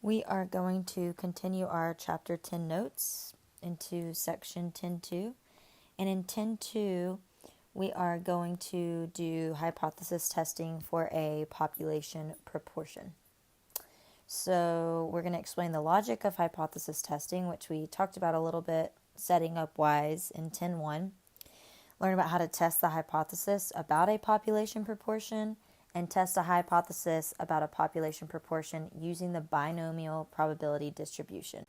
We are going to continue our Chapter 10 notes into Section 10.2. And in 10.2, we are going to do hypothesis testing for a population proportion. So we're going to explain the logic of hypothesis testing, which we talked about a little bit setting up wise in 10.1. Learn about how to test the hypothesis about a population proportion, and test a hypothesis about a population proportion using the binomial probability distribution.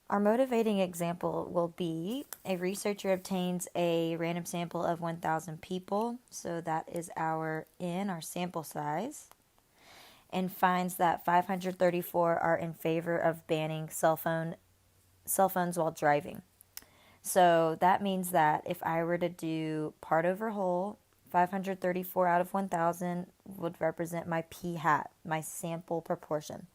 Our motivating example will be a researcher obtains a random sample of 1,000 people, so that is our N, our sample size, and finds that 534 are in favor of banning cell phones while driving. So that means that if I were to do part over whole, 534 out of 1,000 would represent my p hat, my sample proportion.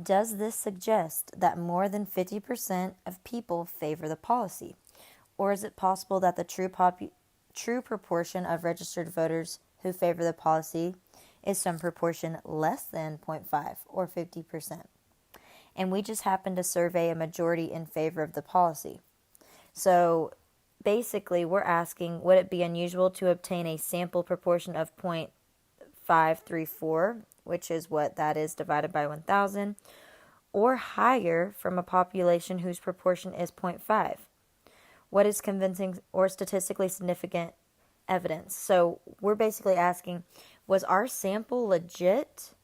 Does this suggest that more than 50% of people favor the policy? Or is it possible that the true proportion of registered voters who favor the policy is some proportion less than 0.5 or 50%? And we just happen to survey a majority in favor of the policy. So basically, we're asking, would it be unusual to obtain a sample proportion of 0.534, which is what that is divided by 1,000, or higher from a population whose proportion is 0.5? What is convincing or statistically significant evidence? So we're basically asking, was our sample legit,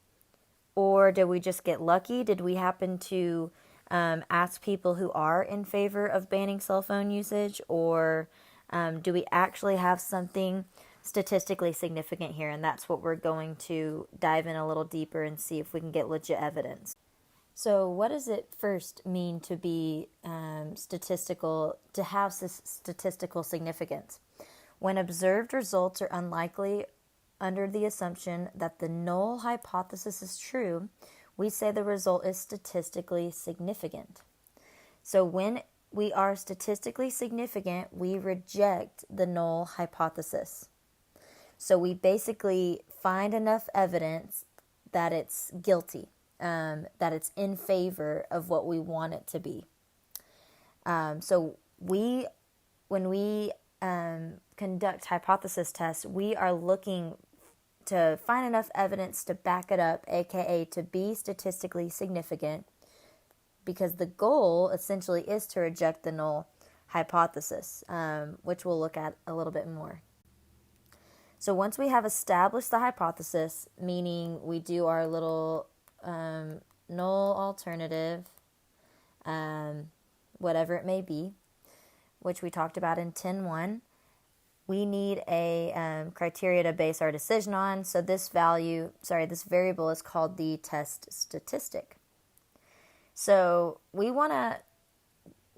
or did we just get lucky? Did we happen to ask people who are in favor of banning cell phone usage, or do we actually have something statistically significant here? And that's what we're going to dive in a little deeper and see if we can get legit evidence. So what does it first mean to be statistical, to have statistical significance? When observed results are unlikely under the assumption that the null hypothesis is true, we say the result is statistically significant. So when we are statistically significant, we reject the null hypothesis. So we basically find enough evidence that it's guilty, that it's in favor of what we want it to be. So when we conduct hypothesis tests, we are looking to find enough evidence to back it up, aka to be statistically significant, because the goal essentially is to reject the null hypothesis, which we'll look at a little bit more. So once we have established the hypothesis, meaning we do our little null alternative, whatever it may be, which we talked about in 10.1, we need a criteria to base our decision on. So this variable is called the test statistic. So we want to,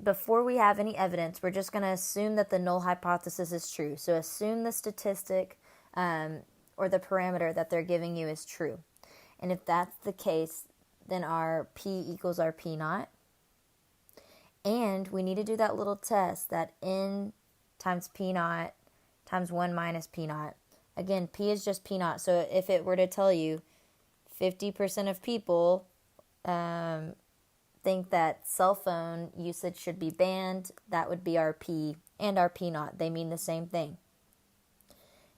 before we have any evidence, we're just going to assume that the null hypothesis is true. So assume the statistic or the parameter that they're giving you is true. And if that's the case, then our p equals our p naught. And we need to do that little test, that n times p naught times 1 minus p naught. Again, p is just p naught. So if it were to tell you 50% of people think that cell phone usage should be banned, that would be our p and our p naught. They mean the same thing.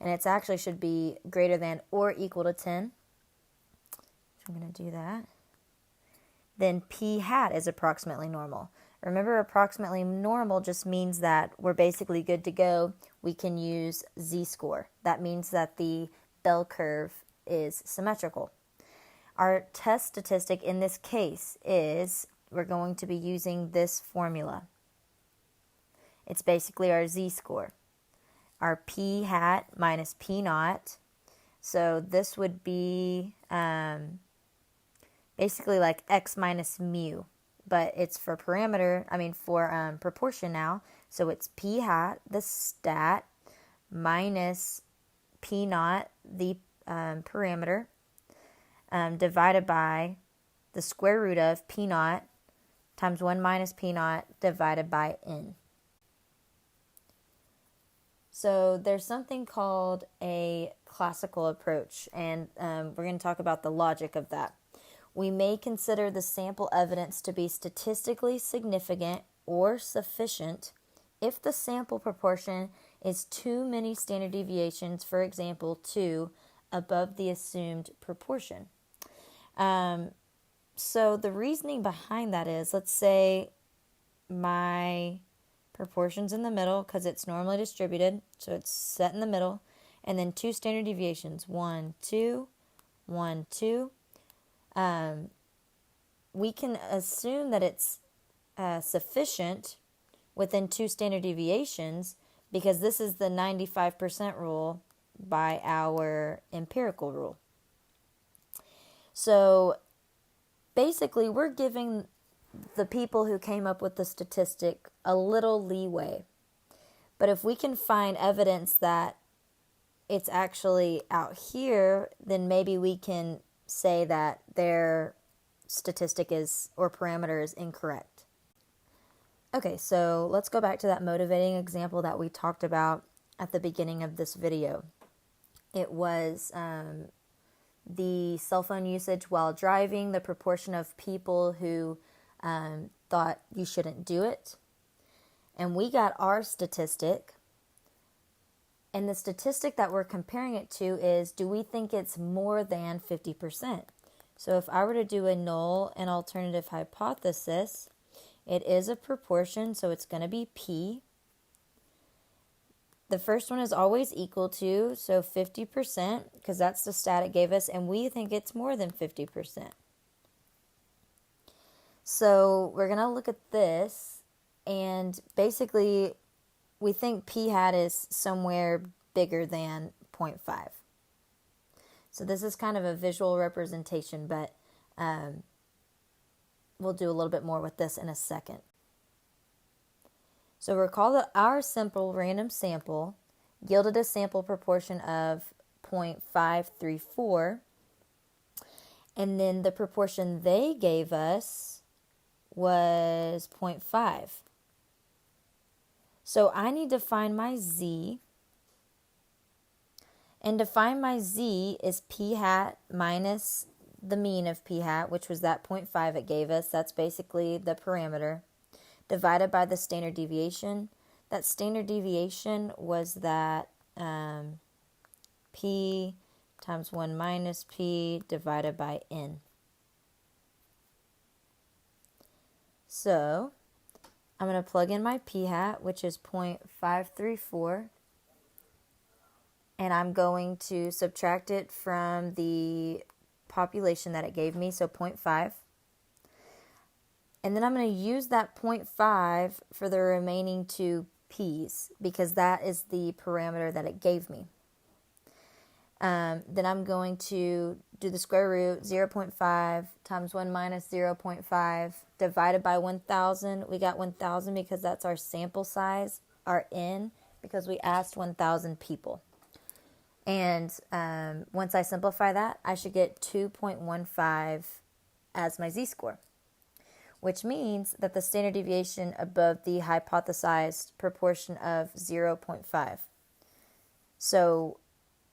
And it actually should be greater than or equal to 10. So I'm going to do that. Then p hat is approximately normal. Remember, approximately normal just means that we're basically good to go. We can use z-score. That means that the bell curve is symmetrical. Our test statistic in this case is, we're going to be using this formula. It's basically our z-score. Our p hat minus p naught. So this would be basically like x minus mu. But it's for proportion now. So it's p hat, the stat, minus p naught, the parameter, divided by the square root of p naught times 1 minus p naught divided by n. So there's something called a classical approach, and we're going to talk about the logic of that. We may consider the sample evidence to be statistically significant or sufficient if the sample proportion is too many standard deviations, for example, 2, above the assumed proportion. So the reasoning behind that is, let's say my proportion's in the middle because it's normally distributed, so it's set in the middle, and then 2 standard deviations, 1, 2, 1, 2. We can assume that it's sufficient within 2 standard deviations because this is the 95% rule by our empirical rule. So basically, we're giving the people who came up with the statistic a little leeway. But if we can find evidence that it's actually out here, then maybe we can say that their statistic is, or parameter is, incorrect. Okay, so let's go back to that motivating example that we talked about at the beginning of this video. It was the cell phone usage while driving, the proportion of people who thought you shouldn't do it. And we got our statistic. And the statistic that we're comparing it to is, do we think it's more than 50%? So if I were to do a null and alternative hypothesis, it is a proportion, so it's going to be P. The first one is always equal to, so 50%, because that's the stat it gave us, and we think it's more than 50%. So we're going to look at this, and basically we think P hat is somewhere bigger than 0.5. So this is kind of a visual representation, but we'll do a little bit more with this in a second. So recall that our simple random sample yielded a sample proportion of 0.534, and then the proportion they gave us was 0.5. So I need to find my z, and to find my z is p hat minus the mean of p hat, which was that 0.5 it gave us. That's basically the parameter, divided by the standard deviation. That standard deviation was that p times 1 minus p divided by n. So I'm going to plug in my p hat, which is 0.534, and I'm going to subtract it from the population that it gave me, so 0.5. And then I'm going to use that 0.5 for the remaining 2 p's, because that is the parameter that it gave me. Then I'm going to do the square root, 0.5 times 1 minus 0.5 divided by 1,000. We got 1,000 because that's our sample size, our n, because we asked 1,000 people. And once I simplify that, I should get 2.15 as my z-score, which means that the standard deviation above the hypothesized proportion of 0.5. So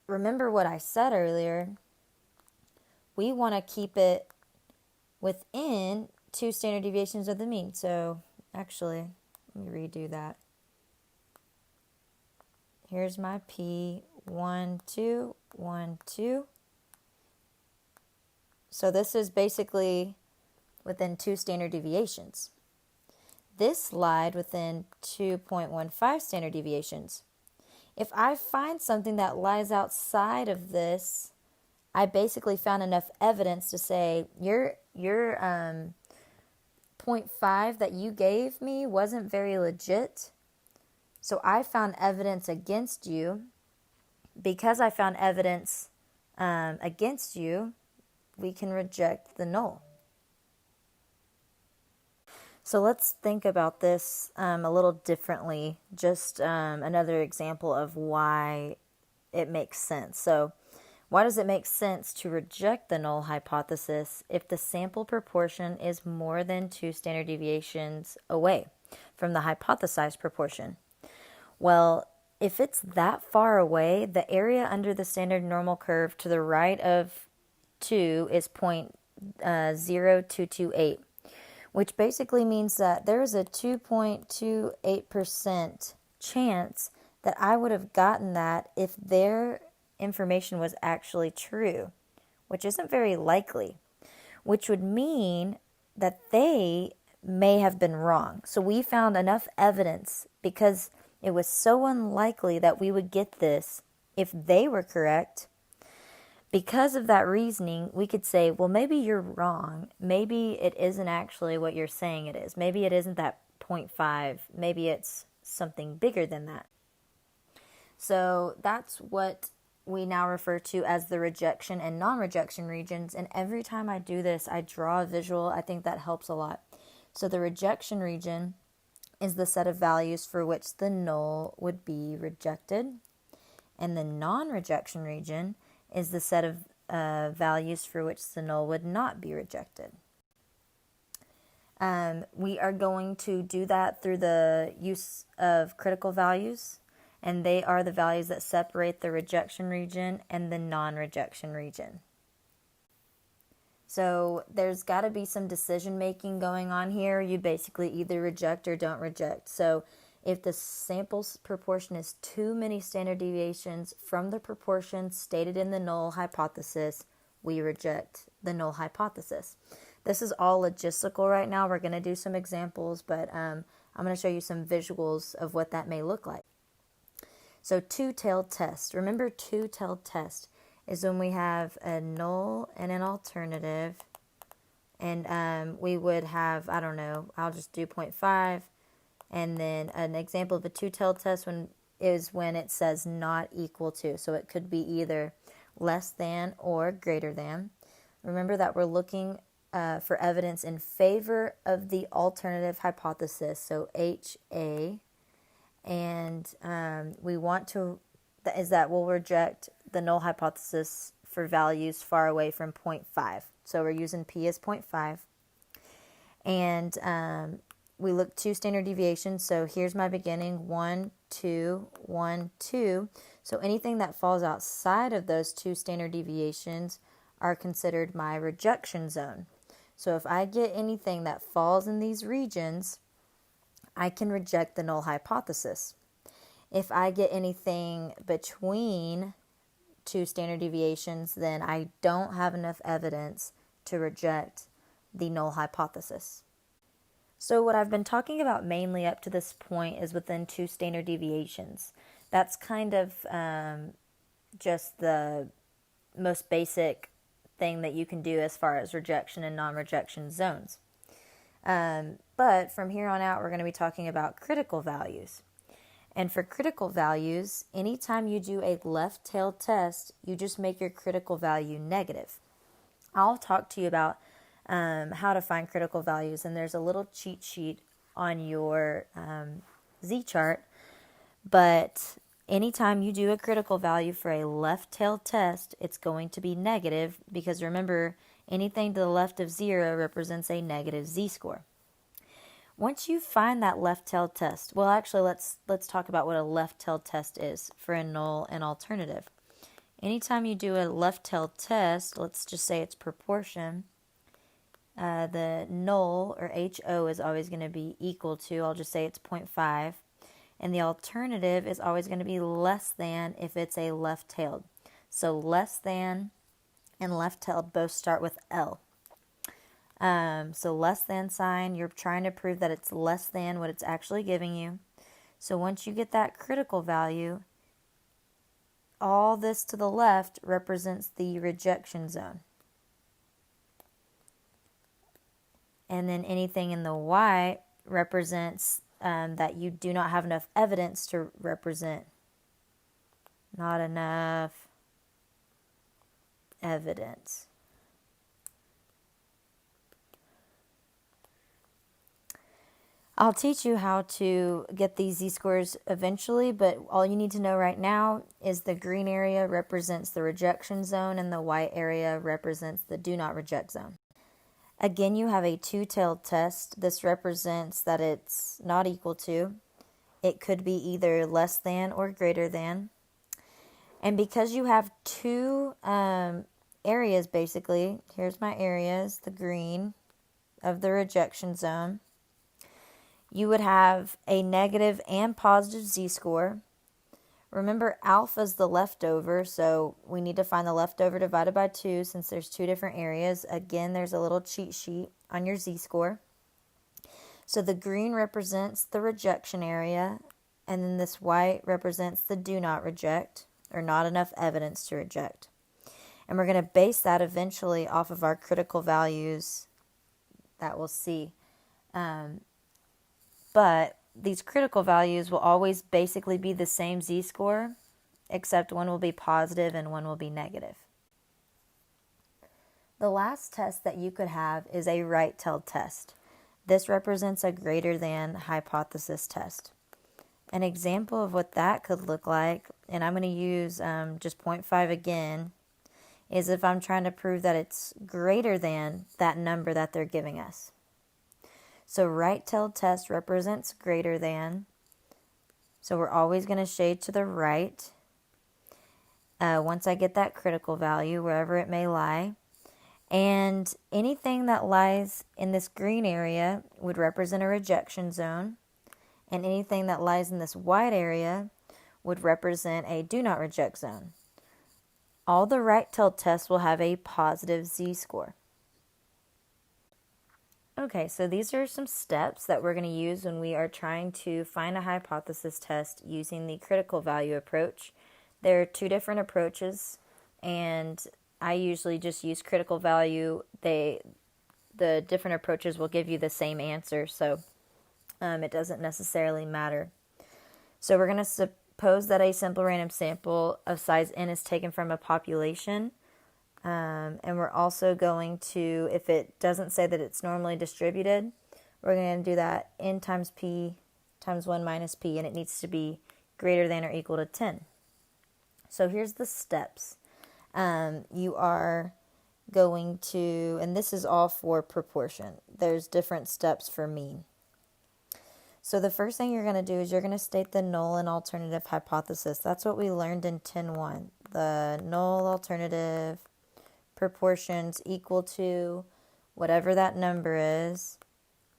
remember what I said earlier. We want to keep it within 2 standard deviations of the mean. So actually, let me redo that. Here's my P, 1, 2, 1, 2. So this is basically within 2 standard deviations. This lied within 2.15 standard deviations. If I find something that lies outside of this, I basically found enough evidence to say your 0.5 that you gave me wasn't very legit. So I found evidence against you. Because I found evidence against you, we can reject the null. So let's think about this a little differently, just another example of why it makes sense. So why does it make sense to reject the null hypothesis if the sample proportion is more than 2 standard deviations away from the hypothesized proportion? Well, if it's that far away, the area under the standard normal curve to the right of 2 is 0.0228, which basically means that there is a 2.28% chance that I would have gotten that if their information was actually true, which isn't very likely, which would mean that they may have been wrong. So we found enough evidence because it was so unlikely that we would get this if they were correct. Because of that reasoning, we could say, well, maybe you're wrong. Maybe it isn't actually what you're saying it is. Maybe it isn't that 0.5. Maybe it's something bigger than that. So that's what we now refer to as the rejection and non-rejection regions. And every time I do this, I draw a visual. I think that helps a lot. So the rejection region is the set of values for which the null would be rejected. And the non-rejection region is the set of values for which the null would not be rejected. We are going to do that through the use of critical values, and they are the values that separate the rejection region and the non-rejection region. So there's got to be some decision making going on here. You basically either reject or don't reject. So if the sample proportion is too many standard deviations from the proportion stated in the null hypothesis, we reject the null hypothesis. This is all logistical right now. We're going to do some examples, but I'm going to show you some visuals of what that may look like. So two-tailed test. Remember, two-tailed test is when we have a null and an alternative, and we would have, I don't know, I'll just do 0.5, and then an example of a two-tailed test is when it says not equal to. So it could be either less than or greater than. Remember that we're looking for evidence in favor of the alternative hypothesis, so HA, and we want to, is that we'll reject the null hypothesis for values far away from 0.5. So we're using P as 0.5. And we look two standard deviations. So here's my beginning, 1, 2, 1, 2. So anything that falls outside of those two standard deviations are considered my rejection zone. So if I get anything that falls in these regions, I can reject the null hypothesis. If I get anything between two standard deviations, then I don't have enough evidence to reject the null hypothesis. So what I've been talking about mainly up to this point is within two standard deviations. That's kind of just the most basic thing that you can do as far as rejection and non-rejection zones. But from here on out, we're going to be talking about critical values. And for critical values, anytime you do a left-tailed test, you just make your critical value negative. I'll talk to you about how to find critical values, and there's a little cheat sheet on your Z-chart. But anytime you do a critical value for a left-tailed test, it's going to be negative because remember, anything to the left of 0 represents a negative Z-score. Once you find that left-tailed test, well, actually, let's talk about what a left-tailed test is for a null and alternative. Anytime you do a left-tailed test, let's just say it's proportion, the null, or HO, is always going to be equal to, I'll just say it's 0.5, and the alternative is always going to be less than if it's a left-tailed. So less than and left-tailed both start with L. So less than sign, you're trying to prove that it's less than what it's actually giving you. So once you get that critical value, all this to the left represents the rejection zone. And then anything in the Y represents that you do not have enough evidence to represent. Not enough evidence. I'll teach you how to get these Z-scores eventually, but all you need to know right now is the green area represents the rejection zone and the white area represents the do not reject zone. Again, you have a two-tailed test. This represents that it's not equal to. It could be either less than or greater than. And because you have two areas, basically, here's my areas, the green of the rejection zone. You would have a negative and positive z-score. Remember, alpha is the leftover, so we need to find the leftover divided by 2 since there's 2 different areas. Again, there's a little cheat sheet on your z-score. So the green represents the rejection area, and then this white represents the do not reject, or not enough evidence to reject. And we're going to base that eventually off of our critical values that we'll see. But these critical values will always basically be the same z-score, except one will be positive and one will be negative. The last test that you could have is a right-tailed test. This represents a greater than hypothesis test. An example of what that could look like, and I'm going to use just 0.5 again, is if I'm trying to prove that it's greater than that number that they're giving us. So right-tailed test represents greater than. So we're always going to shade to the right. Once I get that critical value, wherever it may lie. And anything that lies in this green area would represent a rejection zone. And anything that lies in this white area would represent a do not reject zone. All the right-tailed tests will have a positive z-score. Okay, so these are some steps that we're going to use when we are trying to find a hypothesis test using the critical value approach. There are 2 different approaches, and I usually just use critical value. The different approaches will give you the same answer, so it doesn't necessarily matter. So we're going to suppose that a simple random sample of size n is taken from a population. And we're also going to, if it doesn't say that it's normally distributed, we're going to do that n times p times 1 minus p, and it needs to be greater than or equal to 10. So here's the steps. You are going to, and this is all for proportion. There's different steps for mean. So the first thing you're going to do is you're going to state the null and alternative hypothesis. That's what we learned in 10.1. The null alternative proportions equal to whatever that number is.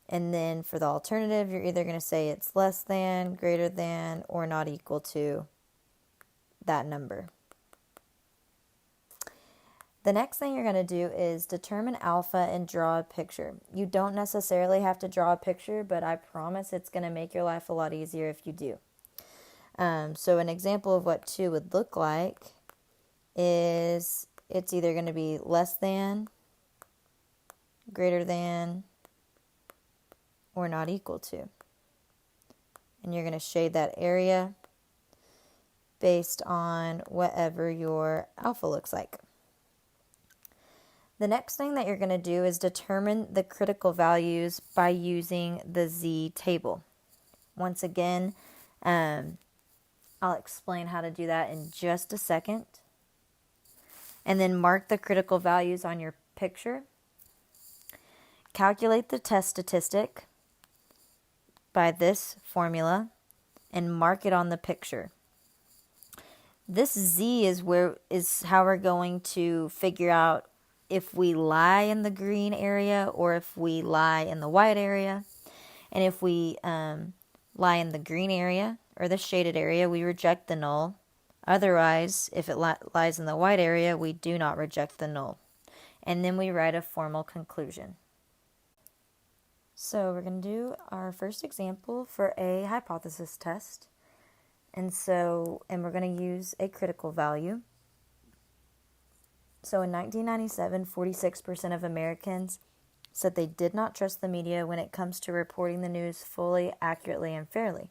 And then for the alternative, you're either going to say it's less than, greater than, or not equal to that number. The next thing you're going to do is determine alpha and draw a picture. You don't necessarily have to draw a picture, but I promise it's going to make your life a lot easier if you do. So an example of what 2 would look like is it's either going to be less than, greater than, or not equal to. And you're going to shade that area based on whatever your alpha looks like. The next thing that you're going to do is determine the critical values by using the z-table. Once again, I'll explain how to do that in just a second. And then mark the critical values on your picture. Calculate the test statistic by this formula and mark it on the picture. This z is how we're going to figure out if we lie in the green area or if we lie in the white area. And if we lie in the green area or the shaded area, we reject the null. Otherwise, if it lies in the white area, we do not reject the null. And then we write a formal conclusion. So we're going to do our first example for a hypothesis test. And we're going to use a critical value. So in 1997, 46% of Americans said they did not trust the media when it comes to reporting the news fully, accurately, and fairly.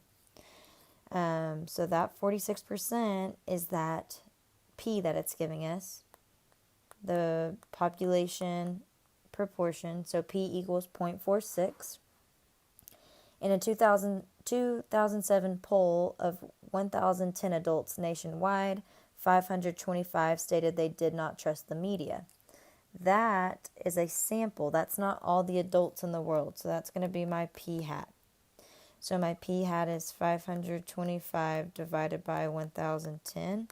So that 46% is that P that it's giving us, the population proportion. So P equals 0.46. In a 2007 poll of 1,010 adults nationwide, 525 stated they did not trust the media. That is a sample. That's not all the adults in the world. So that's going to be my P hat. So my P hat is 525 divided by 1,010,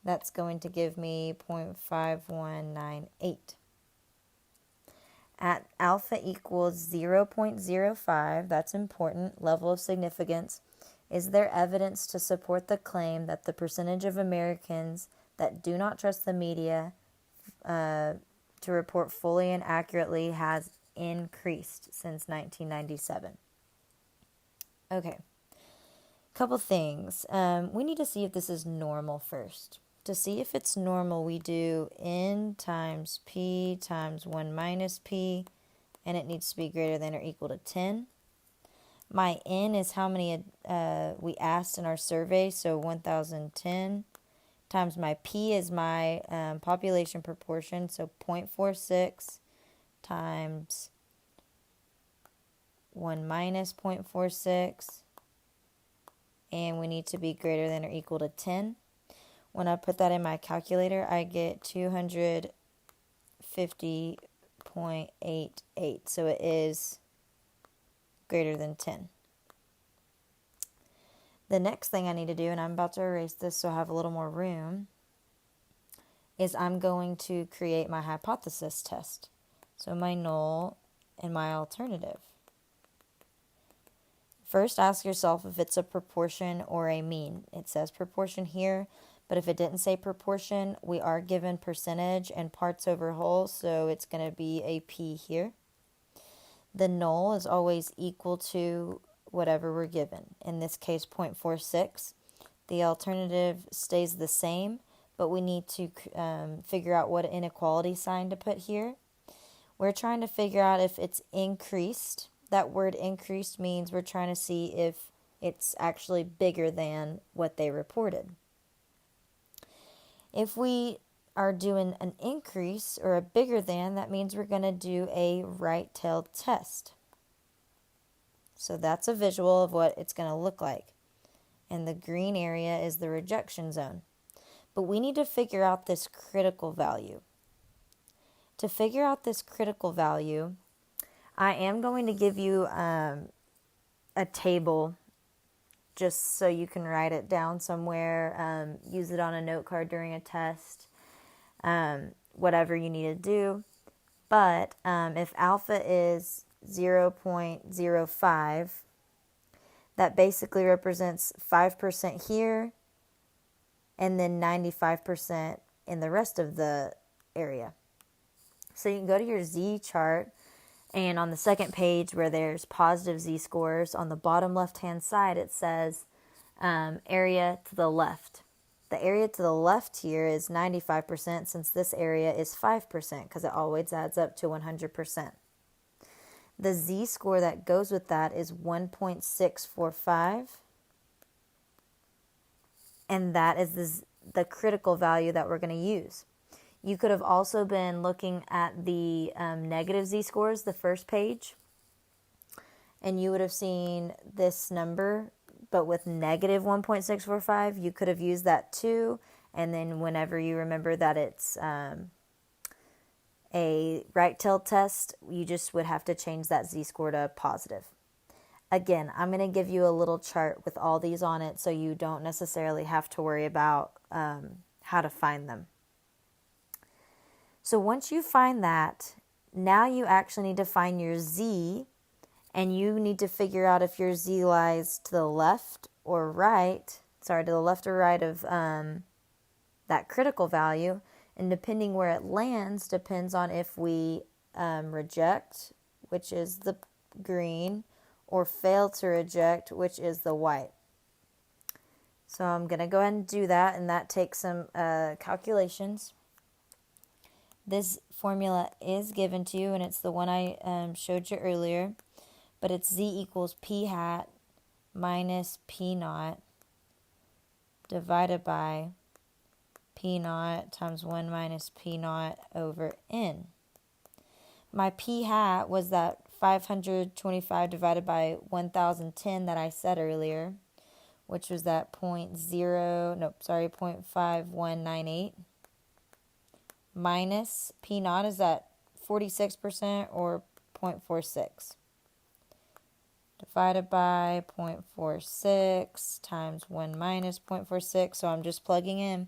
That's going to give me 0.5198. At alpha equals 0.05, that's important, level of significance, is there evidence to support the claim that the percentage of Americans that do not trust the media to report fully and accurately has increased since 1997? Okay, couple things. We need to see if this is normal first. To see if it's normal, we do n times p times 1 minus p, and it needs to be greater than or equal to 10. My n is how many we asked in our survey, so 1,010, times my p is my population proportion, so 0.46 times 1 minus 0.46, and we need to be greater than or equal to 10. When I put that in my calculator, I get 250.88. So it is greater than 10. The next thing I need to do, and I'm about to erase this so I have a little more room, is I'm going to create my hypothesis test. So my null and my alternative. First, ask yourself if it's a proportion or a mean. It says proportion here, but if it didn't say proportion, we are given percentage and parts over whole, so it's going to be a p here. The null is always equal to whatever we're given. In this case, 0.46. The alternative stays the same, but we need to figure out what inequality sign to put here. We're trying to figure out if it's increased. That word increased means we're trying to see if it's actually bigger than what they reported. If we are doing an increase or a bigger than, that means we're going to do a right-tailed test. So that's a visual of what it's going to look like. And the green area is the rejection zone. But we need to figure out this critical value. To figure out this critical value, I am going to give you a table just so you can write it down somewhere, use it on a note card during a test, whatever you need to do. But if alpha is 0.05, that basically represents 5% here and then 95% in the rest of the area. So you can go to your Z chart, and on the second page where there's positive z-scores, on the bottom left-hand side it says area to the left. The area to the left here is 95% since this area is 5% because it always adds up to 100%. The z-score that goes with that is 1.645, and that is the critical value that we're going to use. You could have also been looking at the negative z-scores, the first page, and you would have seen this number, but with negative 1.645, you could have used that too, and then whenever you remember that it's a right-tailed test, you just would have to change that z-score to positive. Again, I'm going to give you a little chart with all these on it so you don't necessarily have to worry about how to find them. So once you find that, now you actually need to find your z, and you need to figure out if your z lies to the left or right, to the left or right of that critical value, and depending where it lands depends on if we reject, which is the green, or fail to reject, which is the white. So I'm going to go ahead and do that, and that takes some calculations. This formula is given to you, and it's the one I showed you earlier, but it's z equals p hat minus p naught divided by p naught times 1 minus p naught over n. My p hat was that 525 divided by 1,010 that I said earlier, which was that 0.5198. Minus P naught is at 46% or 0.46. Divided by 0.46 times 1 minus 0.46. So I'm just plugging in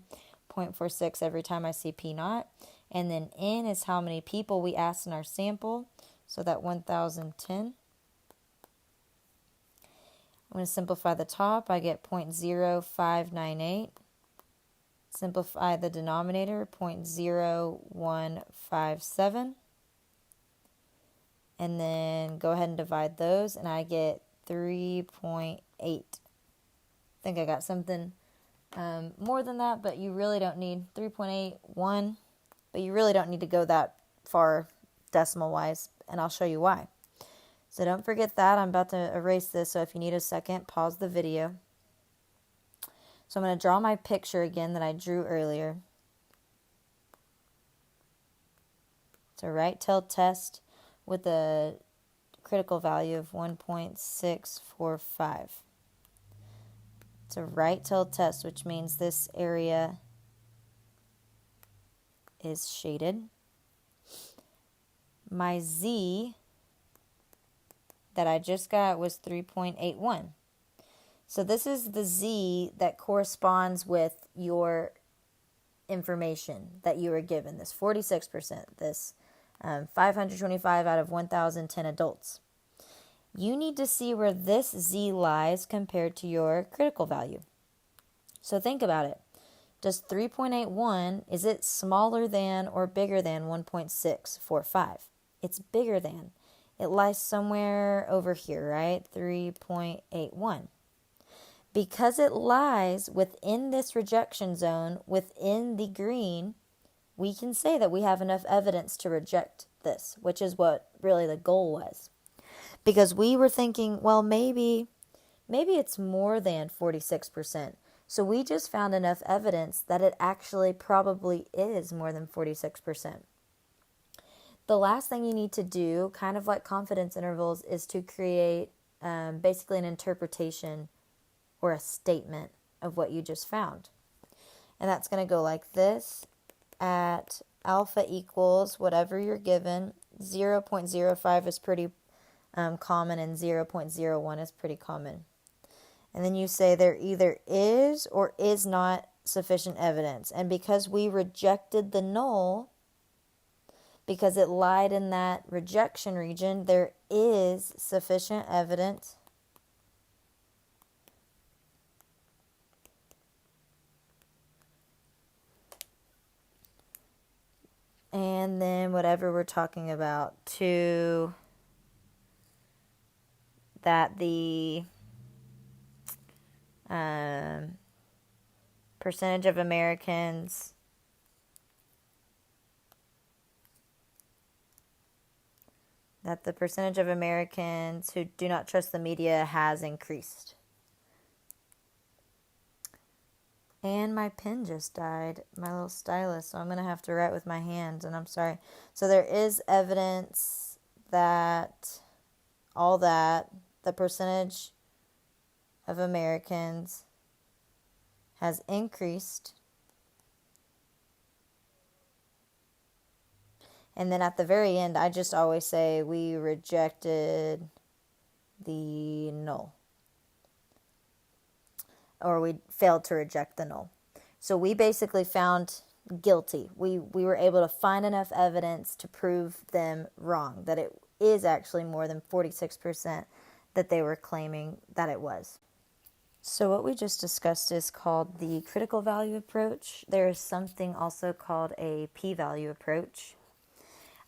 0.46 every time I see P naught. And then N is how many people we asked in our sample. So that 1,010. I'm going to simplify the top. I get 0.0598. Simplify the denominator, 0.0157. And then go ahead and divide those, and I get 3.8. I think I got something more than that, but you really don't need 3.81. But you really don't need to go that far decimal-wise, and I'll show you why. So don't forget that. I'm about to erase this, so if you need a second, pause the video. So I'm going to draw my picture again that I drew earlier. It's a right-tailed test with a critical value of 1.645. It's a right-tailed test, which means this area is shaded. My Z that I just got was 3.81. So this is the Z that corresponds with your information that you were given, this 46%, this 525 out of 1,010 adults. You need to see where this Z lies compared to your critical value. So think about it. Does 3.81, is it smaller than or bigger than 1.645? It's bigger than. It lies somewhere over here, right? 3.81. Because it lies within this rejection zone, within the green, we can say that we have enough evidence to reject this, which is what really the goal was. Because we were thinking, well, maybe it's more than 46%. So we just found enough evidence that it actually probably is more than 46%. The last thing you need to do, kind of like confidence intervals, is to create basically an interpretation or a statement of what you just found. And that's going to go like this. At alpha equals whatever you're given, 0.05 is pretty common, and 0.01 is pretty common. And then you say there either is or is not sufficient evidence. And because we rejected the null, because it lied in that rejection region, there is sufficient evidence and then whatever we're talking about, to that the percentage of Americans who do not trust the media has increased. And my pen just died, my little stylus, so I'm going to have to write with my hands, and I'm sorry. So there is evidence that the percentage of Americans has increased. And then at the very end, I just always say we rejected the null. Or we failed to reject the null. So we basically found guilty. We were able to find enough evidence to prove them wrong, that it is actually more than 46% that they were claiming that it was. So what we just discussed is called the critical value approach. There is something also called a p-value approach.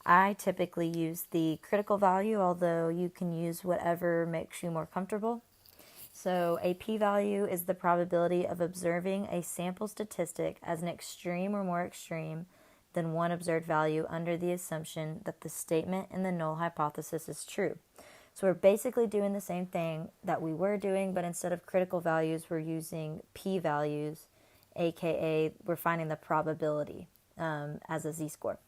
I typically use the critical value, although you can use whatever makes you more comfortable. So a p-value is the probability of observing a sample statistic as an extreme or more extreme than one observed value under the assumption that the statement in the null hypothesis is true. So we're basically doing the same thing that we were doing, but instead of critical values, we're using p-values, aka we're finding the probability as a z-score.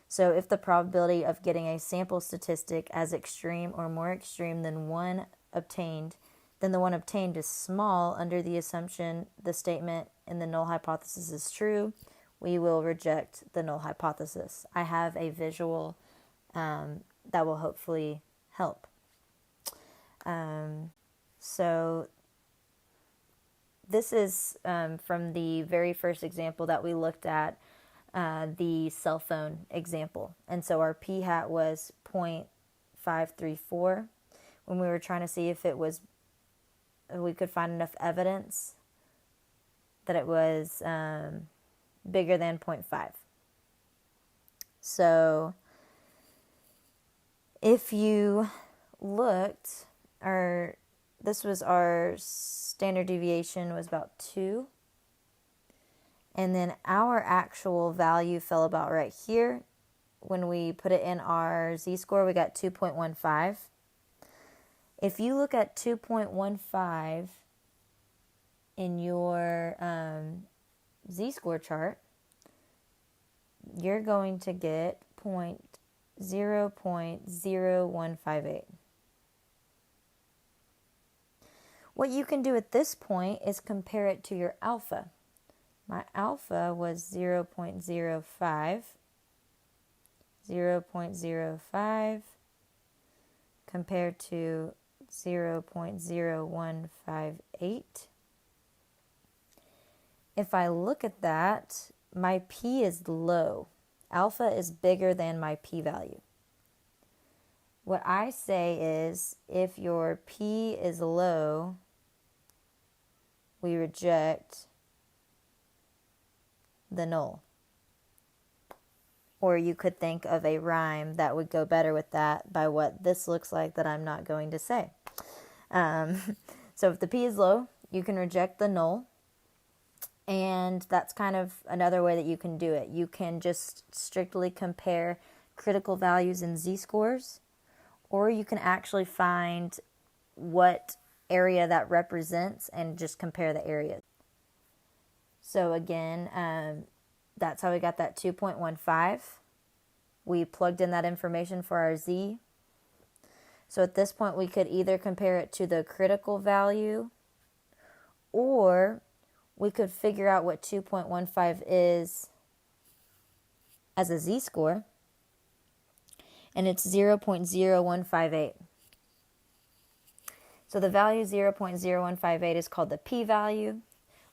So if the probability of getting a sample statistic as extreme or more extreme than one obtained, then the one obtained is small under the assumption the statement in the null hypothesis is true, we will reject the null hypothesis. I have a visual that will hopefully help. So this is from the very first example that we looked at, the cell phone example. And so our p hat was 0.534 when we were trying to see if we could find enough evidence that it was bigger than 0.5. So if you looked, this was our standard deviation was about 2. And then our actual value fell about right here. When we put it in our z-score, we got 2.15. If you look at 2.15 in your z-score chart, you're going to get 0.0158. What you can do at this point is compare it to your alpha. My alpha was 0.05. 0.05 compared to 0.0158. If I look at that, my p is low. Alpha is bigger than my p-value. What I say is, if your p is low, we reject the null. Or you could think of a rhyme that would go better with that by what this looks like that I'm not going to say. So if the p is low, you can reject the null. And that's kind of another way that you can do it. You can just strictly compare critical values in z-scores, or you can actually find what area that represents and just compare the areas. So again, that's how we got that 2.15. We plugged in that information for our z. So at this point, we could either compare it to the critical value, or we could figure out what 2.15 is as a z-score, and it's 0.0158. So the value 0.0158 is called the p-value,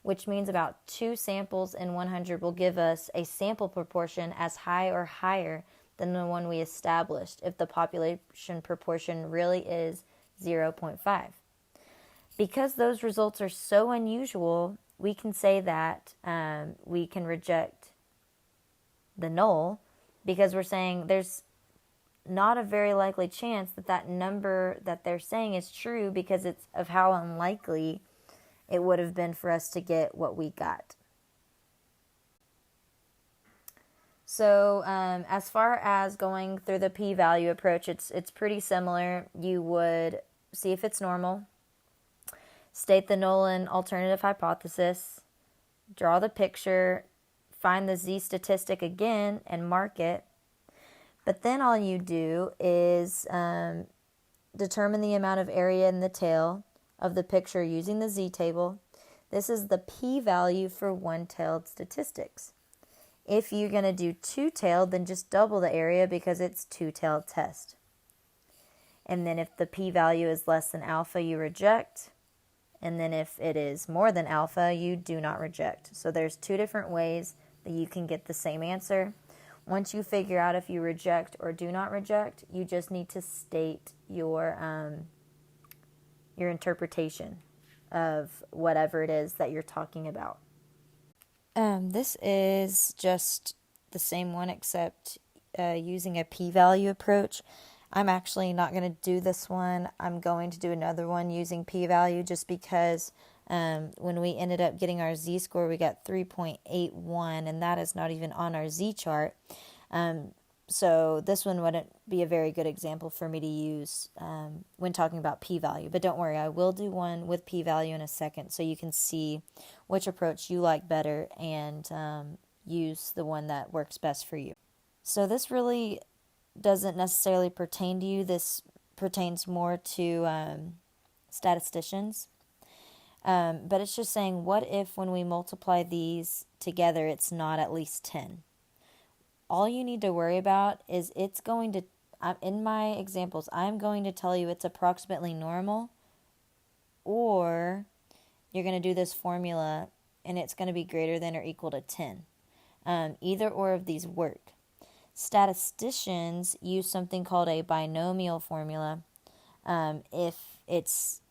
which means about 2 samples in 100 will give us a sample proportion as high or higher than the one we established if the population proportion really is 0.5. Because those results are so unusual, we can say that we can reject the null, because we're saying there's not a very likely chance that that number that they're saying is true, because it's of how unlikely it would have been for us to get what we got. So as far as going through the p-value approach, it's pretty similar. You would see if it's normal, state the null and alternative hypothesis, draw the picture, find the z statistic again, and mark it. But then all you do is determine the amount of area in the tail of the picture using the z-table. This is the p-value for one-tailed statistics. If you're going to do two-tailed, then just double the area because it's two-tailed test. And then if the p-value is less than alpha, you reject. And then if it is more than alpha, you do not reject. So there's 2 different ways that you can get the same answer. Once you figure out if you reject or do not reject, you just need to state your interpretation of whatever it is that you're talking about. This is just the same one, except using a p-value approach. I'm actually not going to do this one. I'm going to do another one using p-value, just because when we ended up getting our z-score, we got 3.81, and that is not even on our z-chart. So this one wouldn't be a very good example for me to use when talking about p-value. But don't worry, I will do one with p-value in a second, so you can see which approach you like better and use the one that works best for you. So this really doesn't necessarily pertain to you. This pertains more to statisticians. But it's just saying, what if when we multiply these together, it's not at least 10? All you need to worry about is it's going to, in my examples, I'm going to tell you it's approximately normal, or you're going to do this formula, and it's going to be greater than or equal to 10. Either or of these work. Statisticians use something called a binomial formula if it's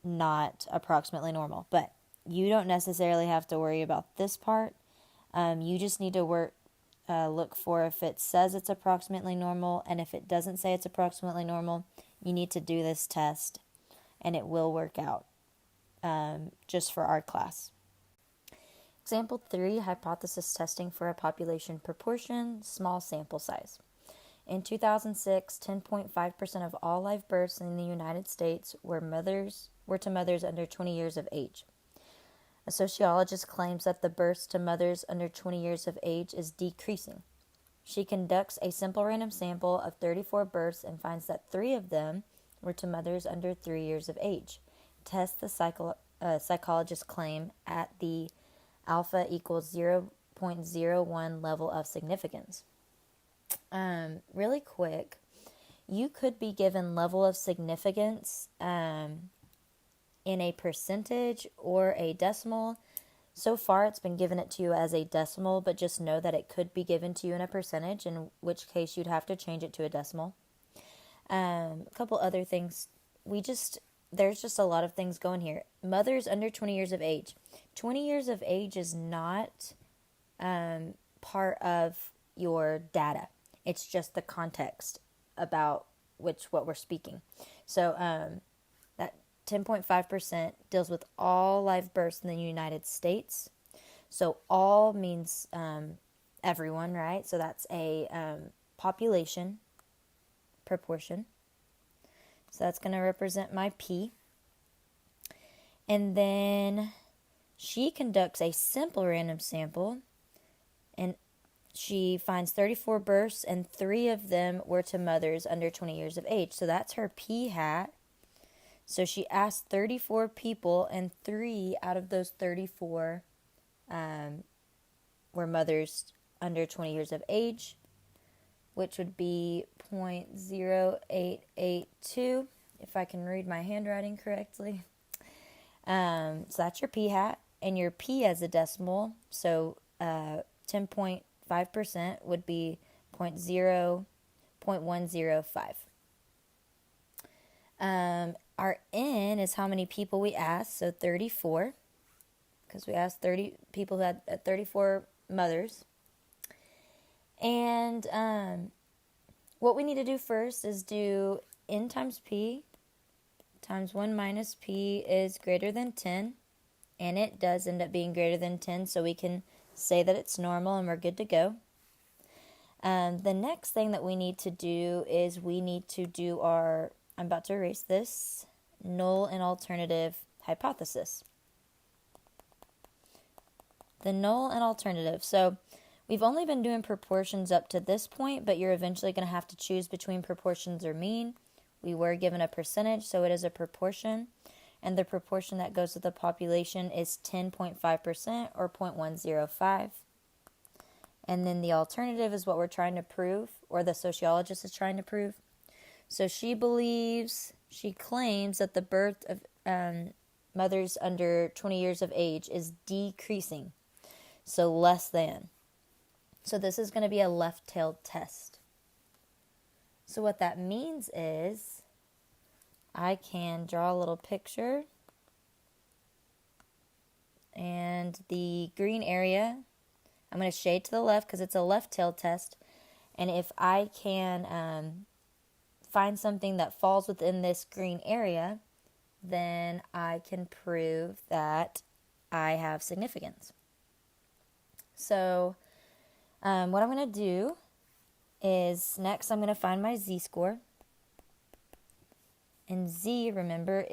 not approximately normal. But you don't necessarily have to worry about this part. You just need to look for if it says it's approximately normal, and if it doesn't say it's approximately normal, you need to do this test, and it will work out just for our class. Example 3, hypothesis testing for a population proportion, small sample size. In 2006, 10.5% of all live births in the United States were to mothers under 20 years of age. A sociologist claims that the births to mothers under 20 years of age is decreasing. She conducts a simple random sample of 34 births and finds that 3 of them were to mothers under 3 years of age. Test the psychologist's claim at the alpha equals 0.01 level of significance. Really quick, you could be given level of significance in a percentage or a decimal. So far, it's been given it to you as a decimal, but just know that it could be given to you in a percentage, in which case you'd have to change it to a decimal. A couple other things. There's just a lot of things going here. Mothers under 20 years of age. 20 years of age is not part of your data. It's just the context about what we're speaking. So that 10.5% deals with all live births in the United States. So all means everyone, right? So that's a population proportion. So that's going to represent my P. And then she conducts a simple random sample, and she finds 34 births, and 3 of them were to mothers under 20 years of age. So that's her P hat. So she asked 34 people, and 3 out of those 34 were mothers under 20 years of age, which would be 0.0882, if I can read my handwriting correctly. So that's your P hat, and your P as a decimal, so 10.5% would be 0.105. Our N is how many people we asked, so 34, because we asked 30 people who had 34 mothers. And what we need to do first is do N times P times 1 minus P is greater than 10. And it does end up being greater than 10, so we can say that it's normal and we're good to go. The next thing that we need to do is we need to do I'm about to erase this, null and alternative hypothesis. The null and alternative. So we've only been doing proportions up to this point, but you're eventually going to have to choose between proportions or mean. We were given a percentage, so it is a proportion. And the proportion that goes with the population is 10.5% or 0.105. And then the alternative is what we're trying to prove, or the sociologist is trying to prove. So she claims that the birth of mothers under 20 years of age is decreasing, so less than. So this is going to be a left-tailed test. So what that means is I can draw a little picture, and the green area, I'm going to shade to the left because it's a left-tailed test, and if I can find something that falls within this green area, then I can prove that I have significance. So what I'm going to do is next I'm going to find my z-score. And z, remember,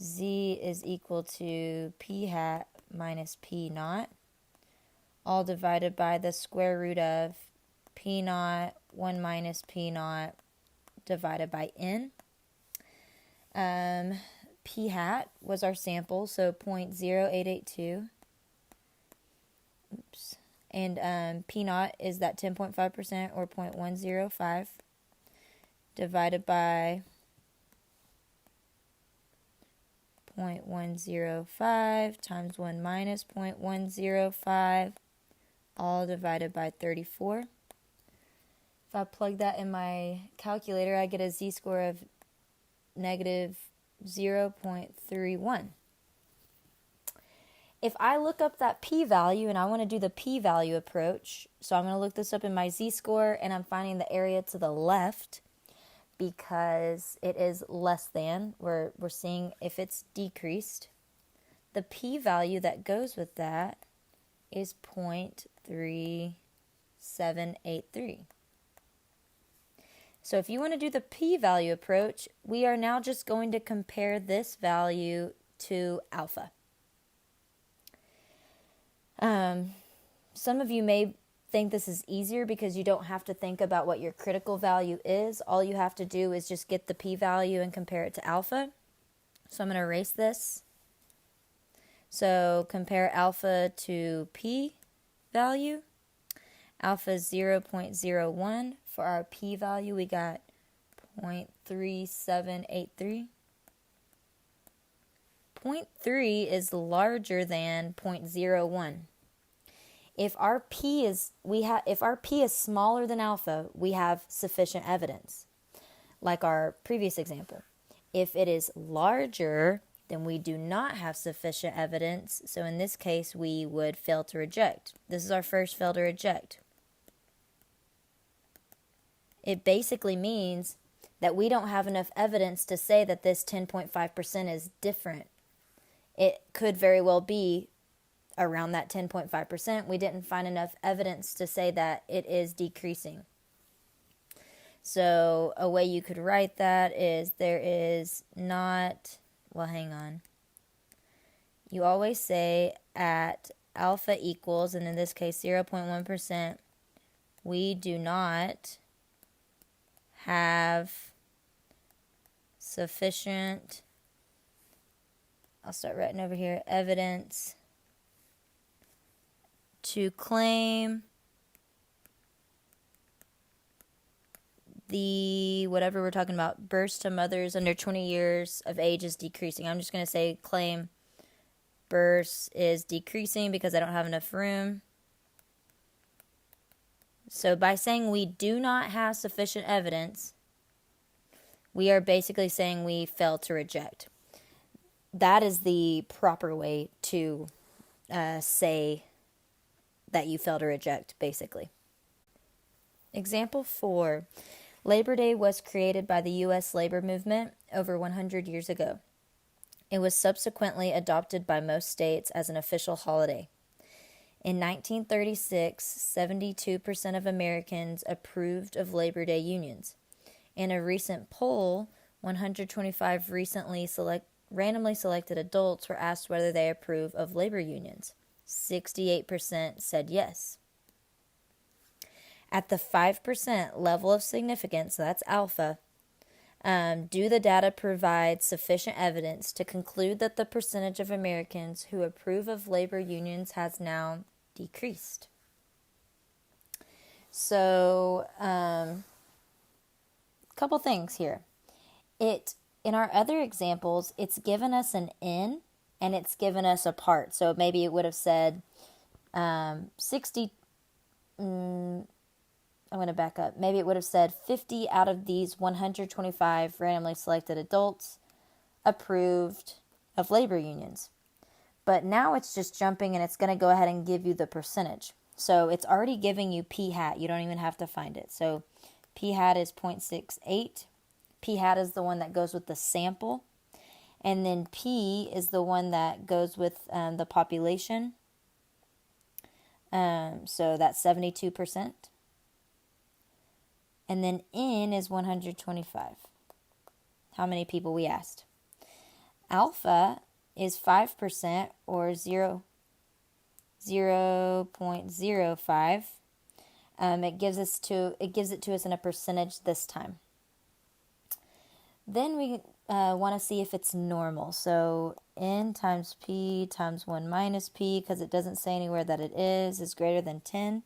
z is equal to p hat minus p naught, all divided by the square root of p naught, 1 minus p naught, divided by n. P hat was our sample, so 0.0882. And p naught is that 10.5% or 0.105, divided by 0.105 times 1 minus 0.105, all divided by 34. If I plug that in my calculator, I get a z-score of negative 0.31. If I look up that p-value, and I want to do the p-value approach, so I'm going to look this up in my z-score, and I'm finding the area to the left because it is less than. We're seeing if it's decreased. The p-value that goes with that is 0.3783. So if you want to do the p-value approach, we are now just going to compare this value to alpha. Some of you may think this is easier because you don't have to think about what your critical value is. All you have to do is just get the p-value and compare it to alpha. So I'm going to erase this. So compare alpha to p-value. Alpha is 0.01. For our p-value, we got 0.3783. 0.3 is larger than 0.01. If our p is smaller than alpha, we have sufficient evidence, like our previous example. If it is larger, then we do not have sufficient evidence. So in this case, we would fail to reject. This is our first fail to reject. It basically means that we don't have enough evidence to say that this 10.5% is different. It could very well be around that 10.5%. We didn't find enough evidence to say that it is decreasing. So a way you could write that is there is not, well, hang on. You always say at alpha equals, and in this case 0.1%, we do not have sufficient, I'll start writing over here, evidence to claim the, whatever we're talking about, births to mothers under 20 years of age is decreasing. I'm just going to say claim births is decreasing because I don't have enough room. So by saying we do not have sufficient evidence, we are basically saying we fail to reject. That is the proper way to say that you fail to reject, basically. Example 4. Labor Day was created by the U.S. labor movement over 100 years ago. It was subsequently adopted by most states as an official holiday. In 1936, 72% of Americans approved of Labor Day unions. In a recent poll, 125 randomly selected adults were asked whether they approve of labor unions. 68% said yes. At the 5% level of significance, so that's alpha, do the data provide sufficient evidence to conclude that the percentage of Americans who approve of labor unions has now decreased? So, couple things here. In our other examples, it's given us an in and it's given us a part. So maybe it would have said 60. I'm going to back up. Maybe it would have said 50 out of these 125 randomly selected adults approved of labor unions. But now it's just jumping and it's going to go ahead and give you the percentage. So it's already giving you p hat. You don't even have to find it. So p hat is 0.68. P hat is the one that goes with the sample. And then P is the one that goes with the population. So that's 72%. And then N is 125. How many people we asked? Alpha is 5% or 0.05. It gives it to us in a percentage this time. Then we want to see if it's normal. So N times P times 1 minus P, because it doesn't say anywhere that it is greater than 10.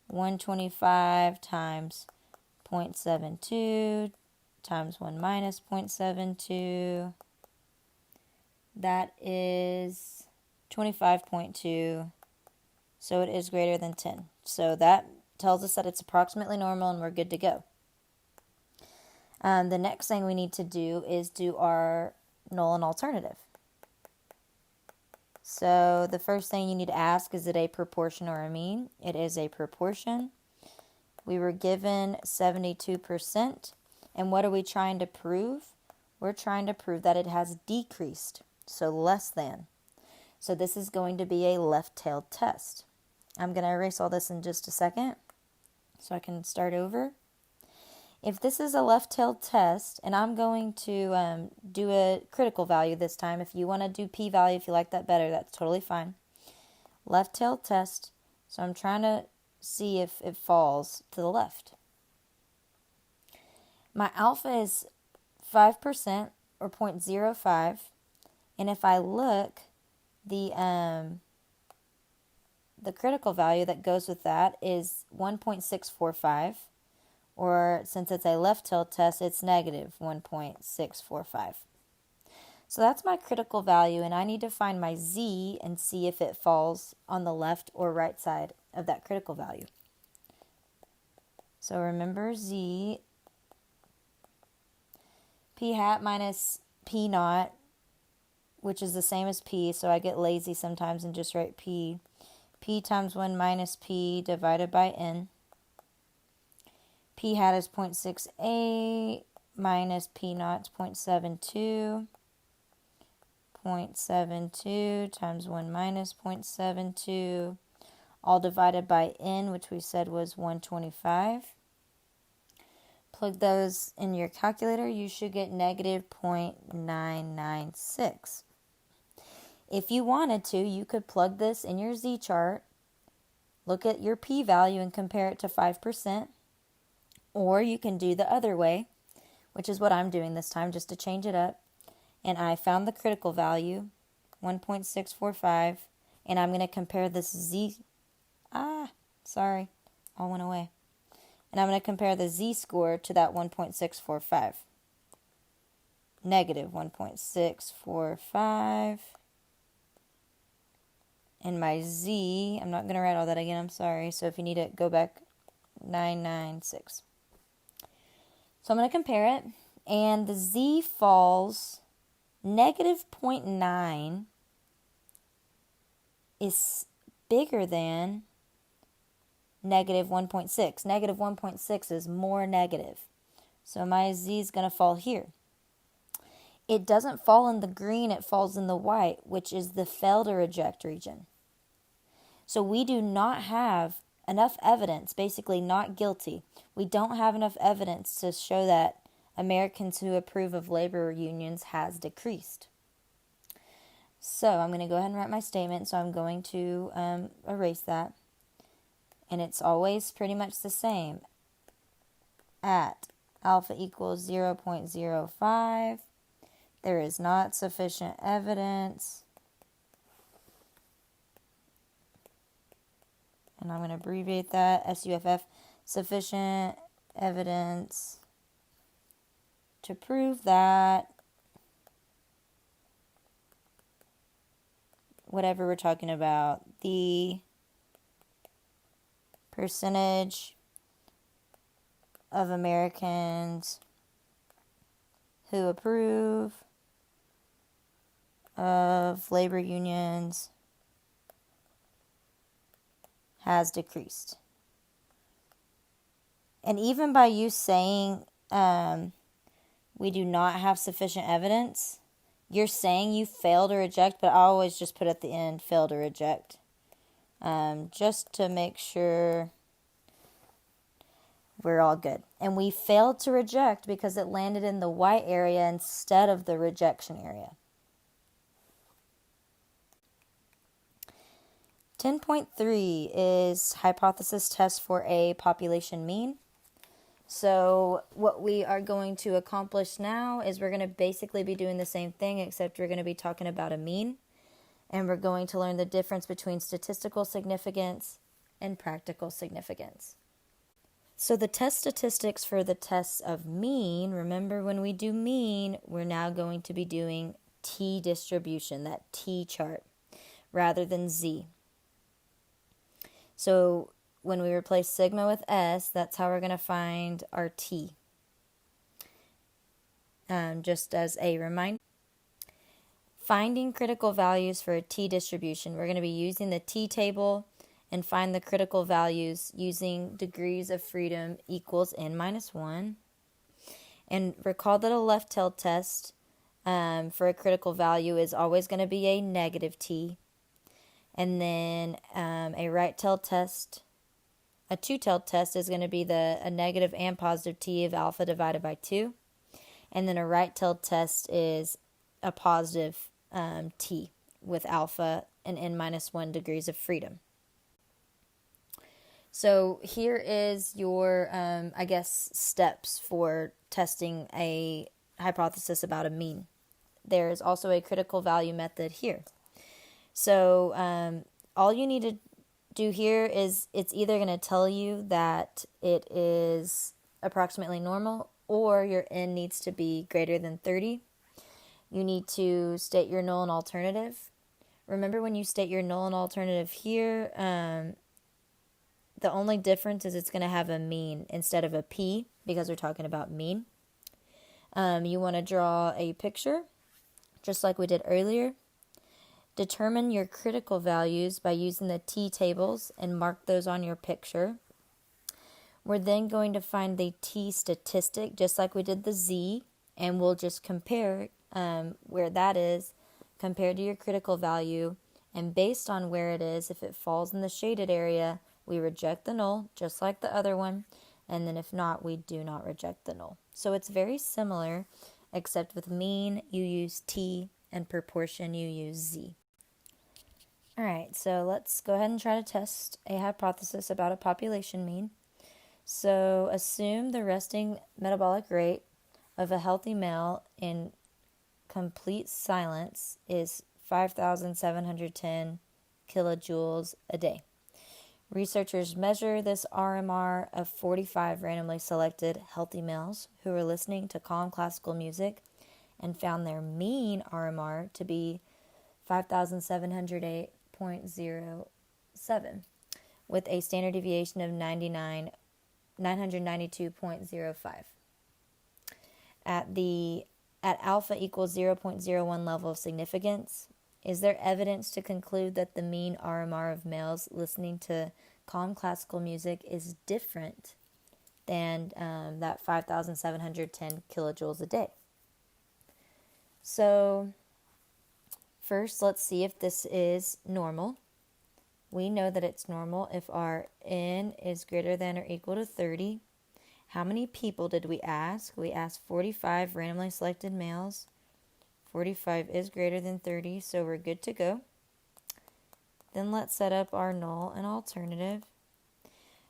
125 times 0.72 times 1 minus 0.72 That is 25.2, so it is greater than 10. So that tells us that it's approximately normal and we're good to go. The next thing we need to do is do our null and alternative. So the first thing you need to ask, is it a proportion or a mean? It is a proportion. We were given 72%. And what are we trying to prove? We're trying to prove that it has decreased, so less than. So this is going to be a left-tailed test. I'm going to erase all this in just a second so I can start over. If this is a left-tailed test, and I'm going to do a critical value this time. If you want to do p-value, if you like that better, that's totally fine. Left-tailed test, so I'm trying to see if it falls to the left. My alpha is 5% or 0.05, and if I look, the critical value that goes with that is 1.645, or since it's a left-tailed test, it's negative 1.645. So that's my critical value, and I need to find my z and see if it falls on the left or right side of that critical value. So remember z, p hat minus p naught, which is the same as p, so I get lazy sometimes and just write p. P times 1 minus p divided by n. P hat is 0.68 minus p naught is 0.72. 0.72 times 1 minus 0.72, all divided by n, which we said was 125. Plug those in your calculator, you should get negative 0.996. If you wanted to, you could plug this in your z-chart, look at your p-value and compare it to 5%, or you can do the other way, which is what I'm doing this time just to change it up. And I found the critical value, 1.645, and I'm going to compare this all went away. And I'm going to compare the z-score to that 1.645. Negative 1.645. And my z, I'm not going to write all that again, I'm sorry. So if you need it, go back 996. So I'm going to compare it, and the z falls negative 0.9 is bigger than negative 1.6. Negative 1.6 is more negative. So my z is going to fall here. It doesn't fall in the green, it falls in the white, which is the fail to reject region. So we do not have enough evidence, basically not guilty. We don't have enough evidence to show that Americans who approve of labor unions has decreased. So I'm going to go ahead and write my statement. So I'm going to erase that. And it's always pretty much the same. At alpha equals 0.05, there is not sufficient evidence. And I'm going to abbreviate that, SUFF, sufficient evidence to prove that whatever we're talking about, the percentage of Americans who approve of labor unions has decreased. And even by you saying we do not have sufficient evidence, you're saying you fail to reject, but I always just put at the end, fail to reject. Just to make sure we're all good. And we failed to reject because it landed in the white area instead of the rejection area. 10.3 is hypothesis test for a population mean. So what we are going to accomplish now is we're going to basically be doing the same thing, except we're going to be talking about a mean. And we're going to learn the difference between statistical significance and practical significance. So the test statistics for the tests of mean, remember when we do mean, we're now going to be doing t distribution, that t chart, rather than z. So when we replace sigma with s, that's how we're going to find our t. Just as a reminder, finding critical values for a t distribution, we're going to be using the t table and find the critical values using degrees of freedom equals n minus 1. And recall that a left-tailed test for a critical value is always going to be a negative t. And then a right-tailed test, a two-tailed test is going to be a negative and positive t of alpha divided by 2. And then a right-tailed test is a positive t with alpha and n minus 1 degrees of freedom. So here is your, steps for testing a hypothesis about a mean. There's also a critical value method here. So all you need to do here is it's either going to tell you that it is approximately normal or your n needs to be greater than 30. You need to state your null and alternative. Remember, when you state your null and alternative here, the only difference is it's going to have a mean instead of a p because we're talking about mean. You want to draw a picture just like we did earlier. Determine your critical values by using the t tables and mark those on your picture. We're then going to find the t statistic just like we did the z, and we'll just compare where that is compared to your critical value, and based on where it is, if it falls in the shaded area, we reject the null, just like the other one, and then if not, we do not reject the null. So it's very similar, except with mean, you use t, and proportion, you use z. Alright, so let's go ahead and try to test a hypothesis about a population mean. So assume the resting metabolic rate of a healthy male in complete silence is 5,710 kilojoules a day. Researchers measure this RMR of 45 randomly selected healthy males who were listening to calm classical music and found their mean RMR to be 5,708.07 with a standard deviation of 992.05. At alpha equals 0.01 level of significance, is there evidence to conclude that the mean RMR of males listening to calm classical music is different than that 5,710 kilojoules a day? So, first, let's see if this is normal. We know that it's normal if our n is greater than or equal to 30. How many people did we ask? We asked 45 randomly selected males. 45 is greater than 30, so we're good to go. Then let's set up our null and alternative.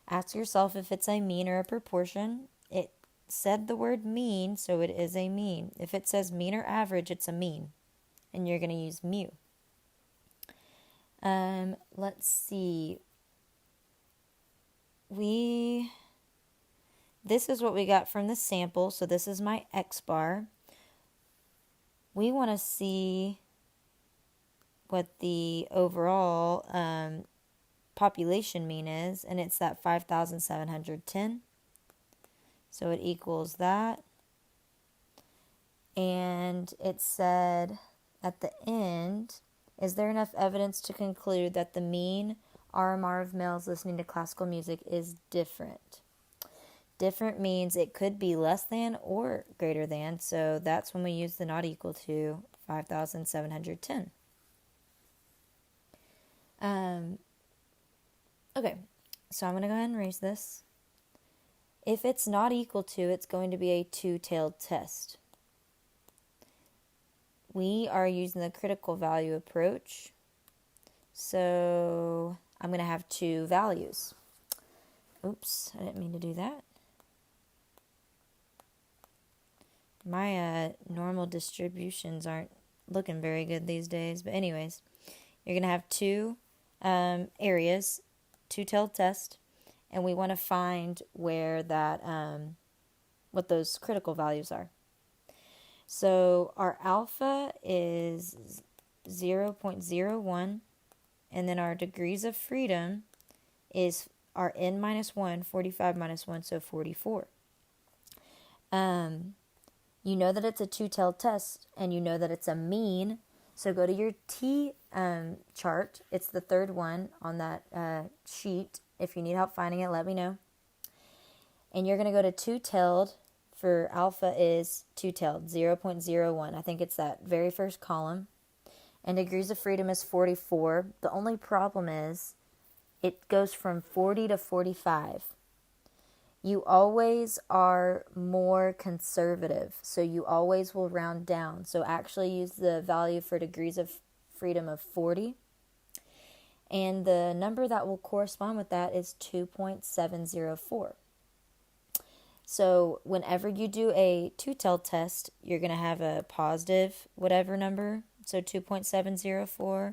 Ask yourself if it's a mean or a proportion. It said the word mean, so it is a mean. If it says mean or average, it's a mean, and you're going to use mu. Let's see. This is what we got from the sample, so this is my X bar. We want to see what the overall population mean is, and it's that 5,710. So it equals that. And it said at the end, is there enough evidence to conclude that the mean RMR of males listening to classical music is different? Different means it could be less than or greater than, so that's when we use the not equal to 5,710. Okay, so I'm going to go ahead and erase this. If it's not equal to, it's going to be a two-tailed test. We are using the critical value approach, so I'm going to have two values. Oops, I didn't mean to do that. My normal distributions aren't looking very good these days. But anyways, you're going to have two areas, two-tailed test, and we want to find where that, what those critical values are. So our alpha is 0.01, and then our degrees of freedom is our n minus 1, 45 minus 1, so 44. You know that it's a two-tailed test, and you know that it's a mean. So go to your T chart. It's the third one on that sheet. If you need help finding it, let me know. And you're going to go to two-tailed. For alpha is two-tailed, 0.01. I think it's that very first column. And degrees of freedom is 44. The only problem is it goes from 40 to 45. You always are more conservative, so you always will round down. So actually use the value for degrees of freedom of 40. And the number that will correspond with that is 2.704. So whenever you do a two-tailed test, you're going to have a positive whatever number, so 2.704,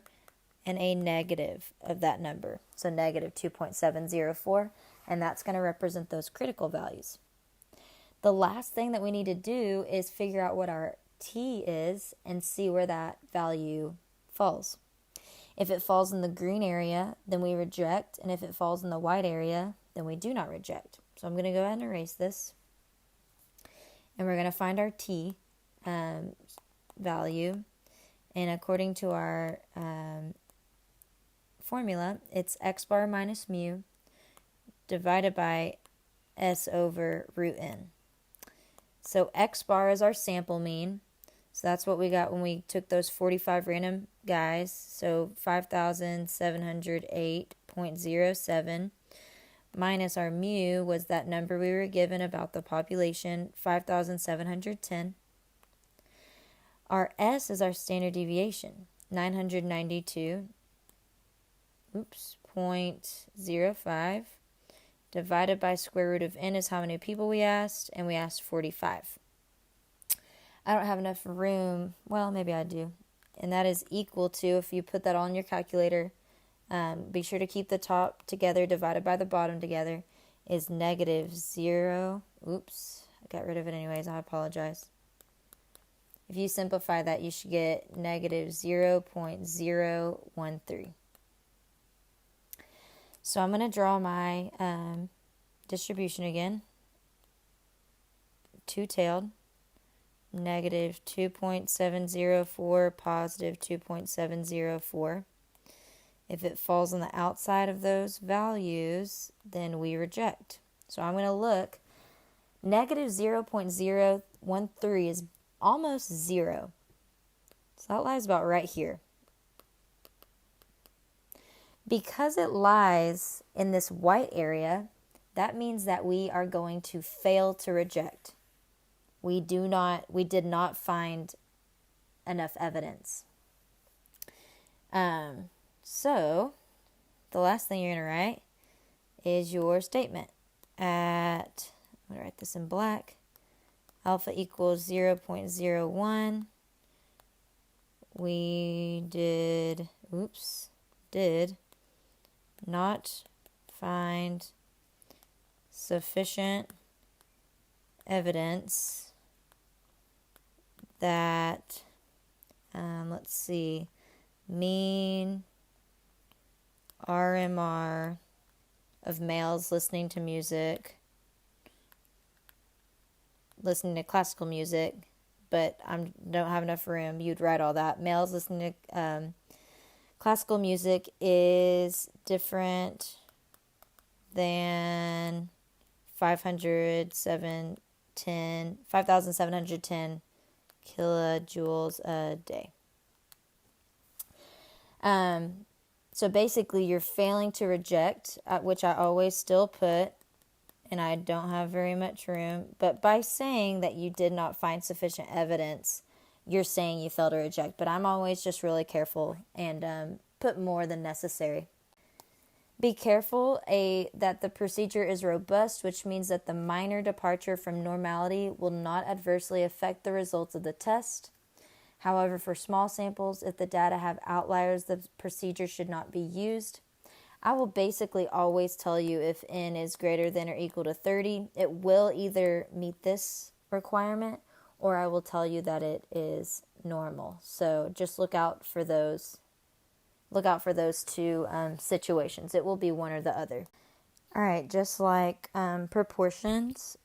and a negative of that number, so negative 2.704. And that's going to represent those critical values. The last thing that we need to do is figure out what our T is and see where that value falls. If it falls in the green area, then we reject. And if it falls in the white area, then we do not reject. So I'm going to go ahead and erase this. And we're going to find our T value. And according to our formula, it's x bar minus mu divided by S over root n. So x bar is our sample mean. So that's what we got when we took those 45 random guys. So 5,708.07 minus our mu was that number we were given about the population, 5,710. Our S is our standard deviation, 992.05. Divided by square root of n is how many people we asked, and we asked 45. I don't have enough room. Well, maybe I do. And that is equal to, if you put that all in your calculator, be sure to keep the top together divided by the bottom together, is negative 0. Oops, I got rid of it anyways. I apologize. If you simplify that, you should get negative 0.013. So I'm going to draw my distribution again. Two-tailed, negative 2.704, positive 2.704. If it falls on the outside of those values, then we reject. So I'm going to look. Negative 0.013 is almost 0. So that lies about right here. Because it lies in this white area, that means that we are going to fail to reject. We did not find enough evidence. So the last thing you're going to write is your statement. I'm going to write this in black. Alpha equals 0.01. We did not find sufficient evidence that, mean RMR of males listening to classical music, but I don't have enough room. You'd write all that. Males listening to classical music is different than 5,710 kilojoules a day. So basically you're failing to reject, which I always still put, and I don't have very much room, but by saying that you did not find sufficient evidence, you're saying you failed to reject, but I'm always just really careful and put more than necessary. Be careful that the procedure is robust, which means that the minor departure from normality will not adversely affect the results of the test. However, for small samples, if the data have outliers, the procedure should not be used. I will basically always tell you if n is greater than or equal to 30, it will either meet this requirement or I will tell you that it is normal. So just look out for those. Look out for those two situations. It will be one or the other. All right, just like proportions,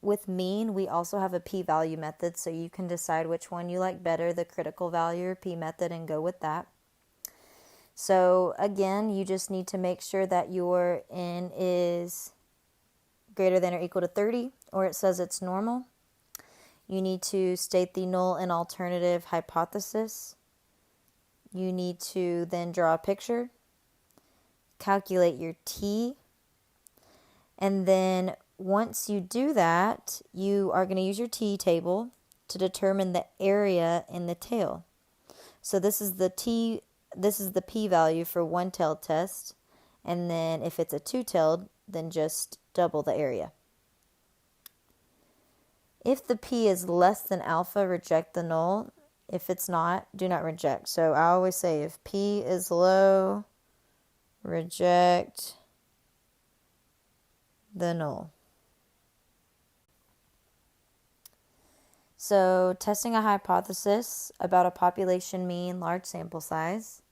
with mean, we also have a p-value method, so you can decide which one you like better, the critical value or p method, and go with that. So again, you just need to make sure that your n is greater than or equal to 30, or it says it's normal. You need to state the null and alternative hypothesis. You need to then draw a picture, calculate your t, and then once you do that, you are going to use your t table to determine the area in the tail. So this is the p-value for one-tailed test, and then if it's a two-tailed, then just double the area. If the p is less than alpha, reject the null. If it's not, do not reject. So I always say if p is low, reject the null. So testing a hypothesis about a population mean large sample size.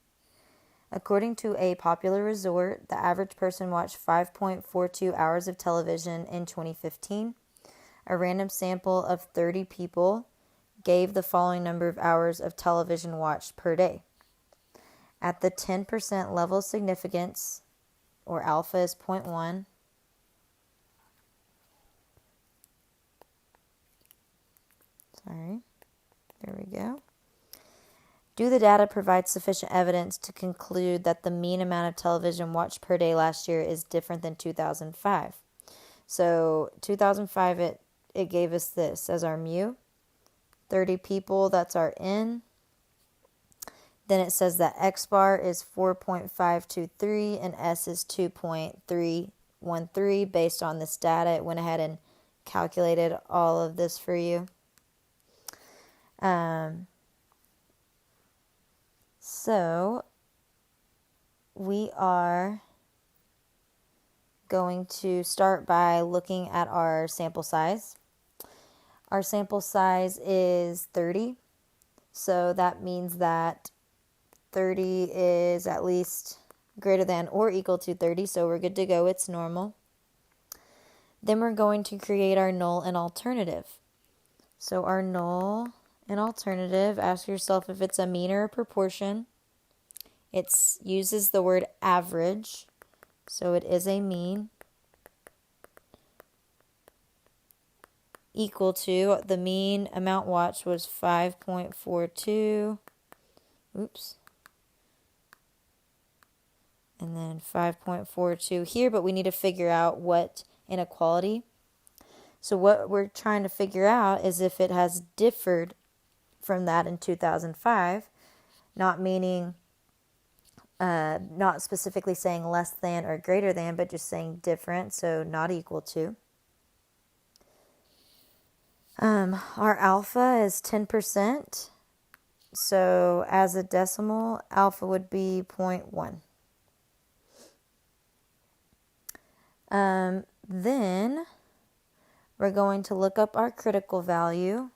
According to a popular resort, the average person watched 5.42 hours of television in 2015. A random sample of 30 people gave the following number of hours of television watched per day. At the 10% level of significance, or alpha is 0.1, there we go. Do the data provide sufficient evidence to conclude that the mean amount of television watched per day last year is different than 2005? So 2005, it gave us this as our mu. 30 people, that's our n. Then it says that x bar is 4.523 and s is 2.313. Based on this data, it went ahead and calculated all of this for you. So we are going to start by looking at our sample size. Our sample size is 30, so that means that 30 is at least greater than or equal to 30, so we're good to go, it's normal. Then we're going to create our null and alternative. So our null and alternative, ask yourself if it's a mean or a proportion. It uses the word average, so it is a mean. Equal to, the mean amount watched was 5.42. Oops. And then 5.42 here, but we need to figure out what inequality. So what we're trying to figure out is if it has differed from that in 2005, not meaning, not specifically saying less than or greater than, but just saying different, so not equal to. Our alpha is 10%, so as a decimal, alpha would be 0.1. Then we're going to look up our critical value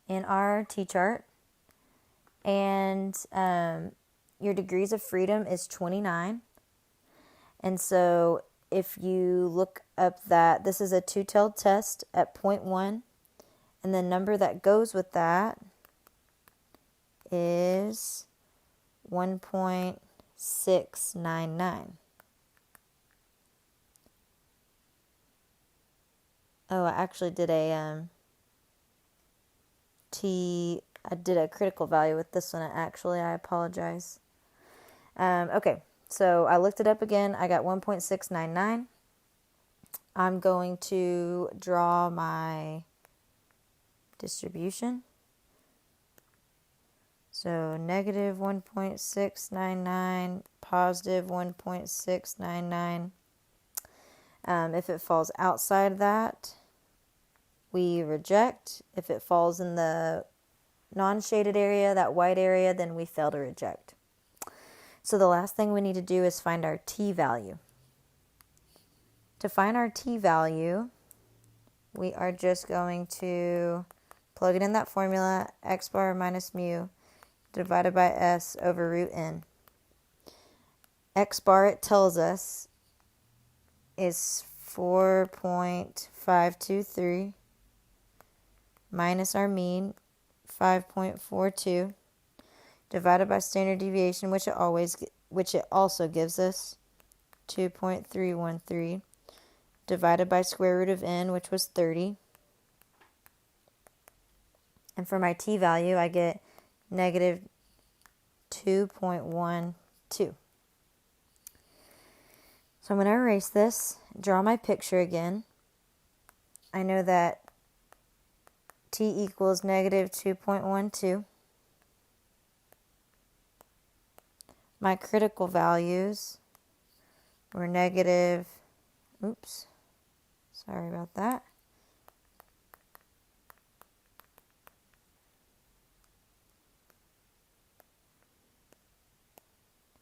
in our t-chart, and your degrees of freedom is 29. And so if you look up that, this is a two-tailed test at 0.1, and the number that goes with that is 1.699. Oh, I actually did I did a critical value with this one, actually. I apologize. Okay, so I looked it up again. I got 1.699. I'm going to draw my distribution. So negative 1.699, positive 1.699. If it falls outside that, we reject. If it falls in the non-shaded area, that white area, then we fail to reject. So the last thing we need to do is find our t-value. To find our t-value, we are just going to plug it in that formula, x bar minus mu divided by s over root n. X bar, it tells us, is 4.523 minus our mean, 5.42, divided by standard deviation, which it also gives us 2.313, divided by square root of n, which was 30. And for my t value, I get negative 2.12. So I'm going to erase this, draw my picture again. I know that t equals negative 2.12. My critical values were negative, sorry about that.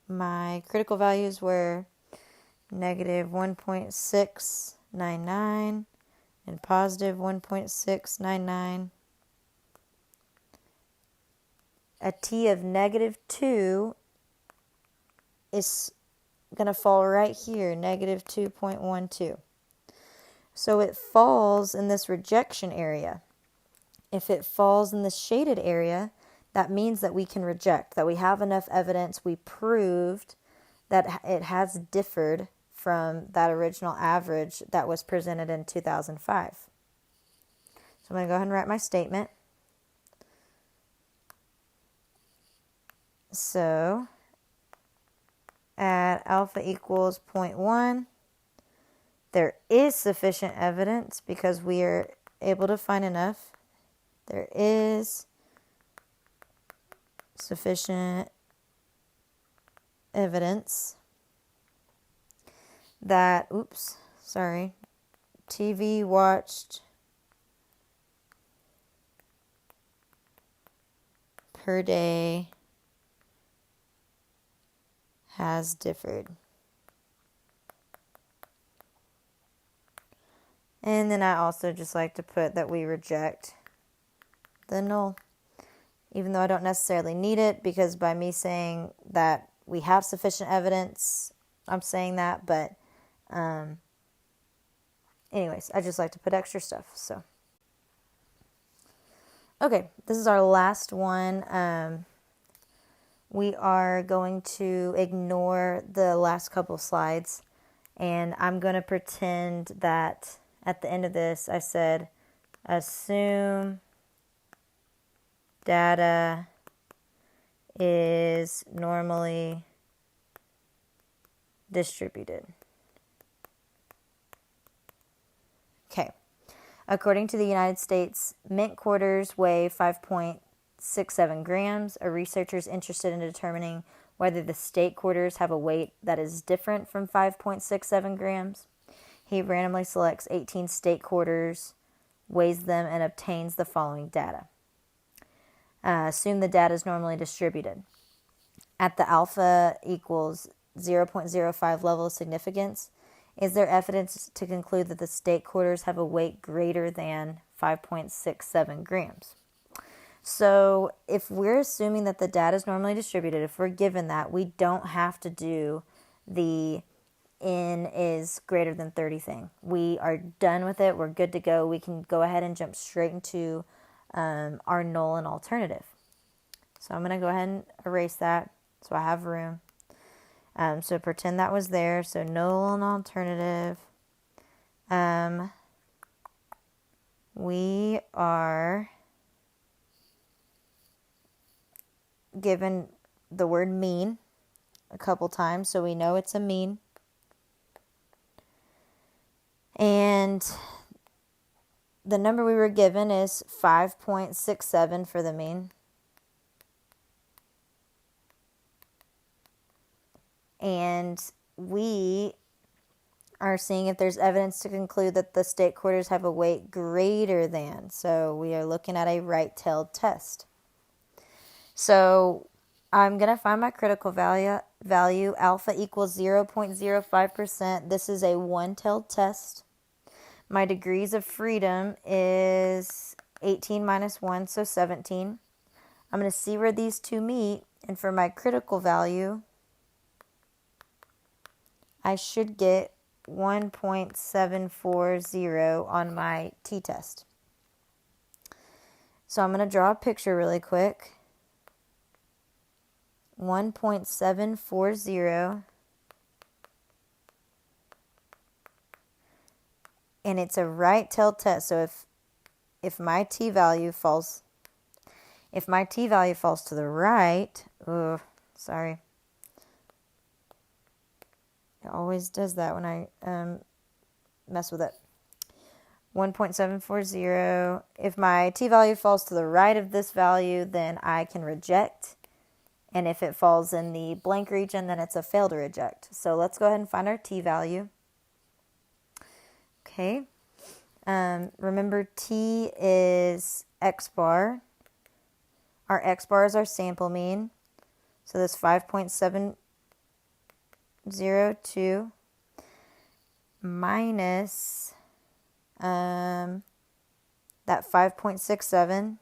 My critical values were negative 1.699 and positive 1.699. A t of negative 2 is going to fall right here, negative 2.12. So it falls in this rejection area. If it falls in the shaded area, that means that we can reject, that we have enough evidence, we proved that it has differed from that original average that was presented in 2005. So I'm going to go ahead and write my statement. So at alpha equals 0.1, there is sufficient evidence because we are able to find enough. There is sufficient evidence that, TV watched per day has differed. And then I also just like to put that we reject the null, even though I don't necessarily need it, because by me saying that we have sufficient evidence, I'm saying that, but anyways, I just like to put extra stuff. So, okay, this is our last one. We are going to ignore the last couple slides, and I'm going to pretend that at the end of this I said, assume data is normally distributed. Okay. According to the United States, mint quarters weigh 5.67 grams. A researcher is interested in determining whether the state quarters have a weight that is different from 5.67 grams. He randomly selects 18 state quarters, weighs them, and obtains the following data. Assume the data is normally distributed. At the alpha equals 0.05 level of significance, is there evidence to conclude that the state quarters have a weight greater than 5.67 grams? So if we're assuming that the data is normally distributed, if we're given that, we don't have to do the n is greater than 30 thing. We are done with it. We're good to go. We can go ahead and jump straight into our null and alternative. So I'm going to go ahead and erase that so I have room. So pretend that was there. So null and alternative. We are given the word mean a couple times, so we know it's a mean. And the number we were given is 5.67 for the mean. And we are seeing if there's evidence to conclude that the state quarters have a weight greater than. So we are looking at a right-tailed test. So I'm going to find my critical value. Alpha equals 0.05%. This is a one-tailed test. My degrees of freedom is 18 minus 1, so 17. I'm going to see where these two meet, and for my critical value, I should get 1.740 on my t-test. So I'm going to draw a picture really quick. 1.740, and it's a right tail test. So if my t-value falls to the right, sorry. It always does that when I mess with it. 1.740. If my t-value falls to the right of this value, then I can reject. And if it falls in the blank region, then it's a fail to reject. So let's go ahead and find our t-value. Okay. Remember, t is x bar. Our x bar is our sample mean. So this 5.702 minus that 5.67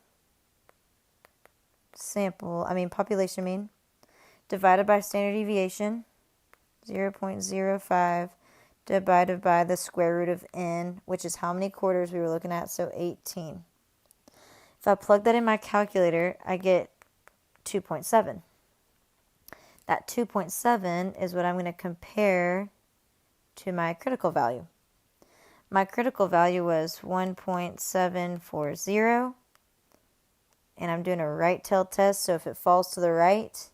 population mean, divided by standard deviation, 0.05, divided by the square root of n, which is how many quarters we were looking at, so 18. If I plug that in my calculator, I get 2.7. That 2.7 is what I'm going to compare to my critical value. My critical value was 1.740, and I'm doing a right tail test, so if it falls to the right,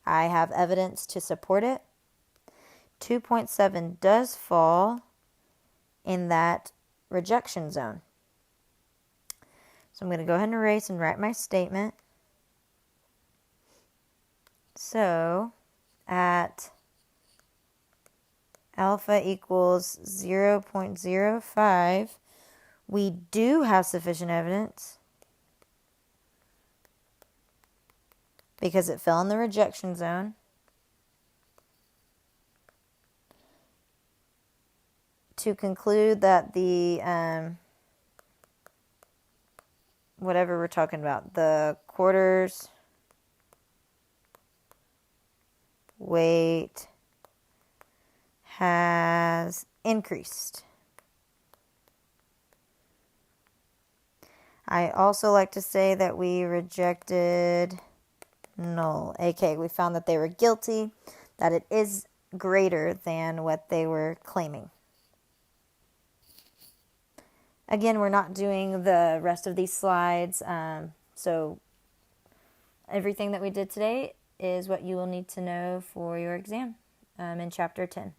I have evidence to support it. 2.7 does fall in that rejection zone. So I'm going to go ahead and erase and write my statement. So at alpha equals 0.05, we do have sufficient evidence because it fell in the rejection zone to conclude that the whatever we're talking about, the quarters weight has increased. I also like to say that we rejected null. Okay, we found that they were guilty, that it is greater than what they were claiming. Again, we're not doing the rest of these slides, so everything that we did today is what you will need to know for your exam in Chapter 10.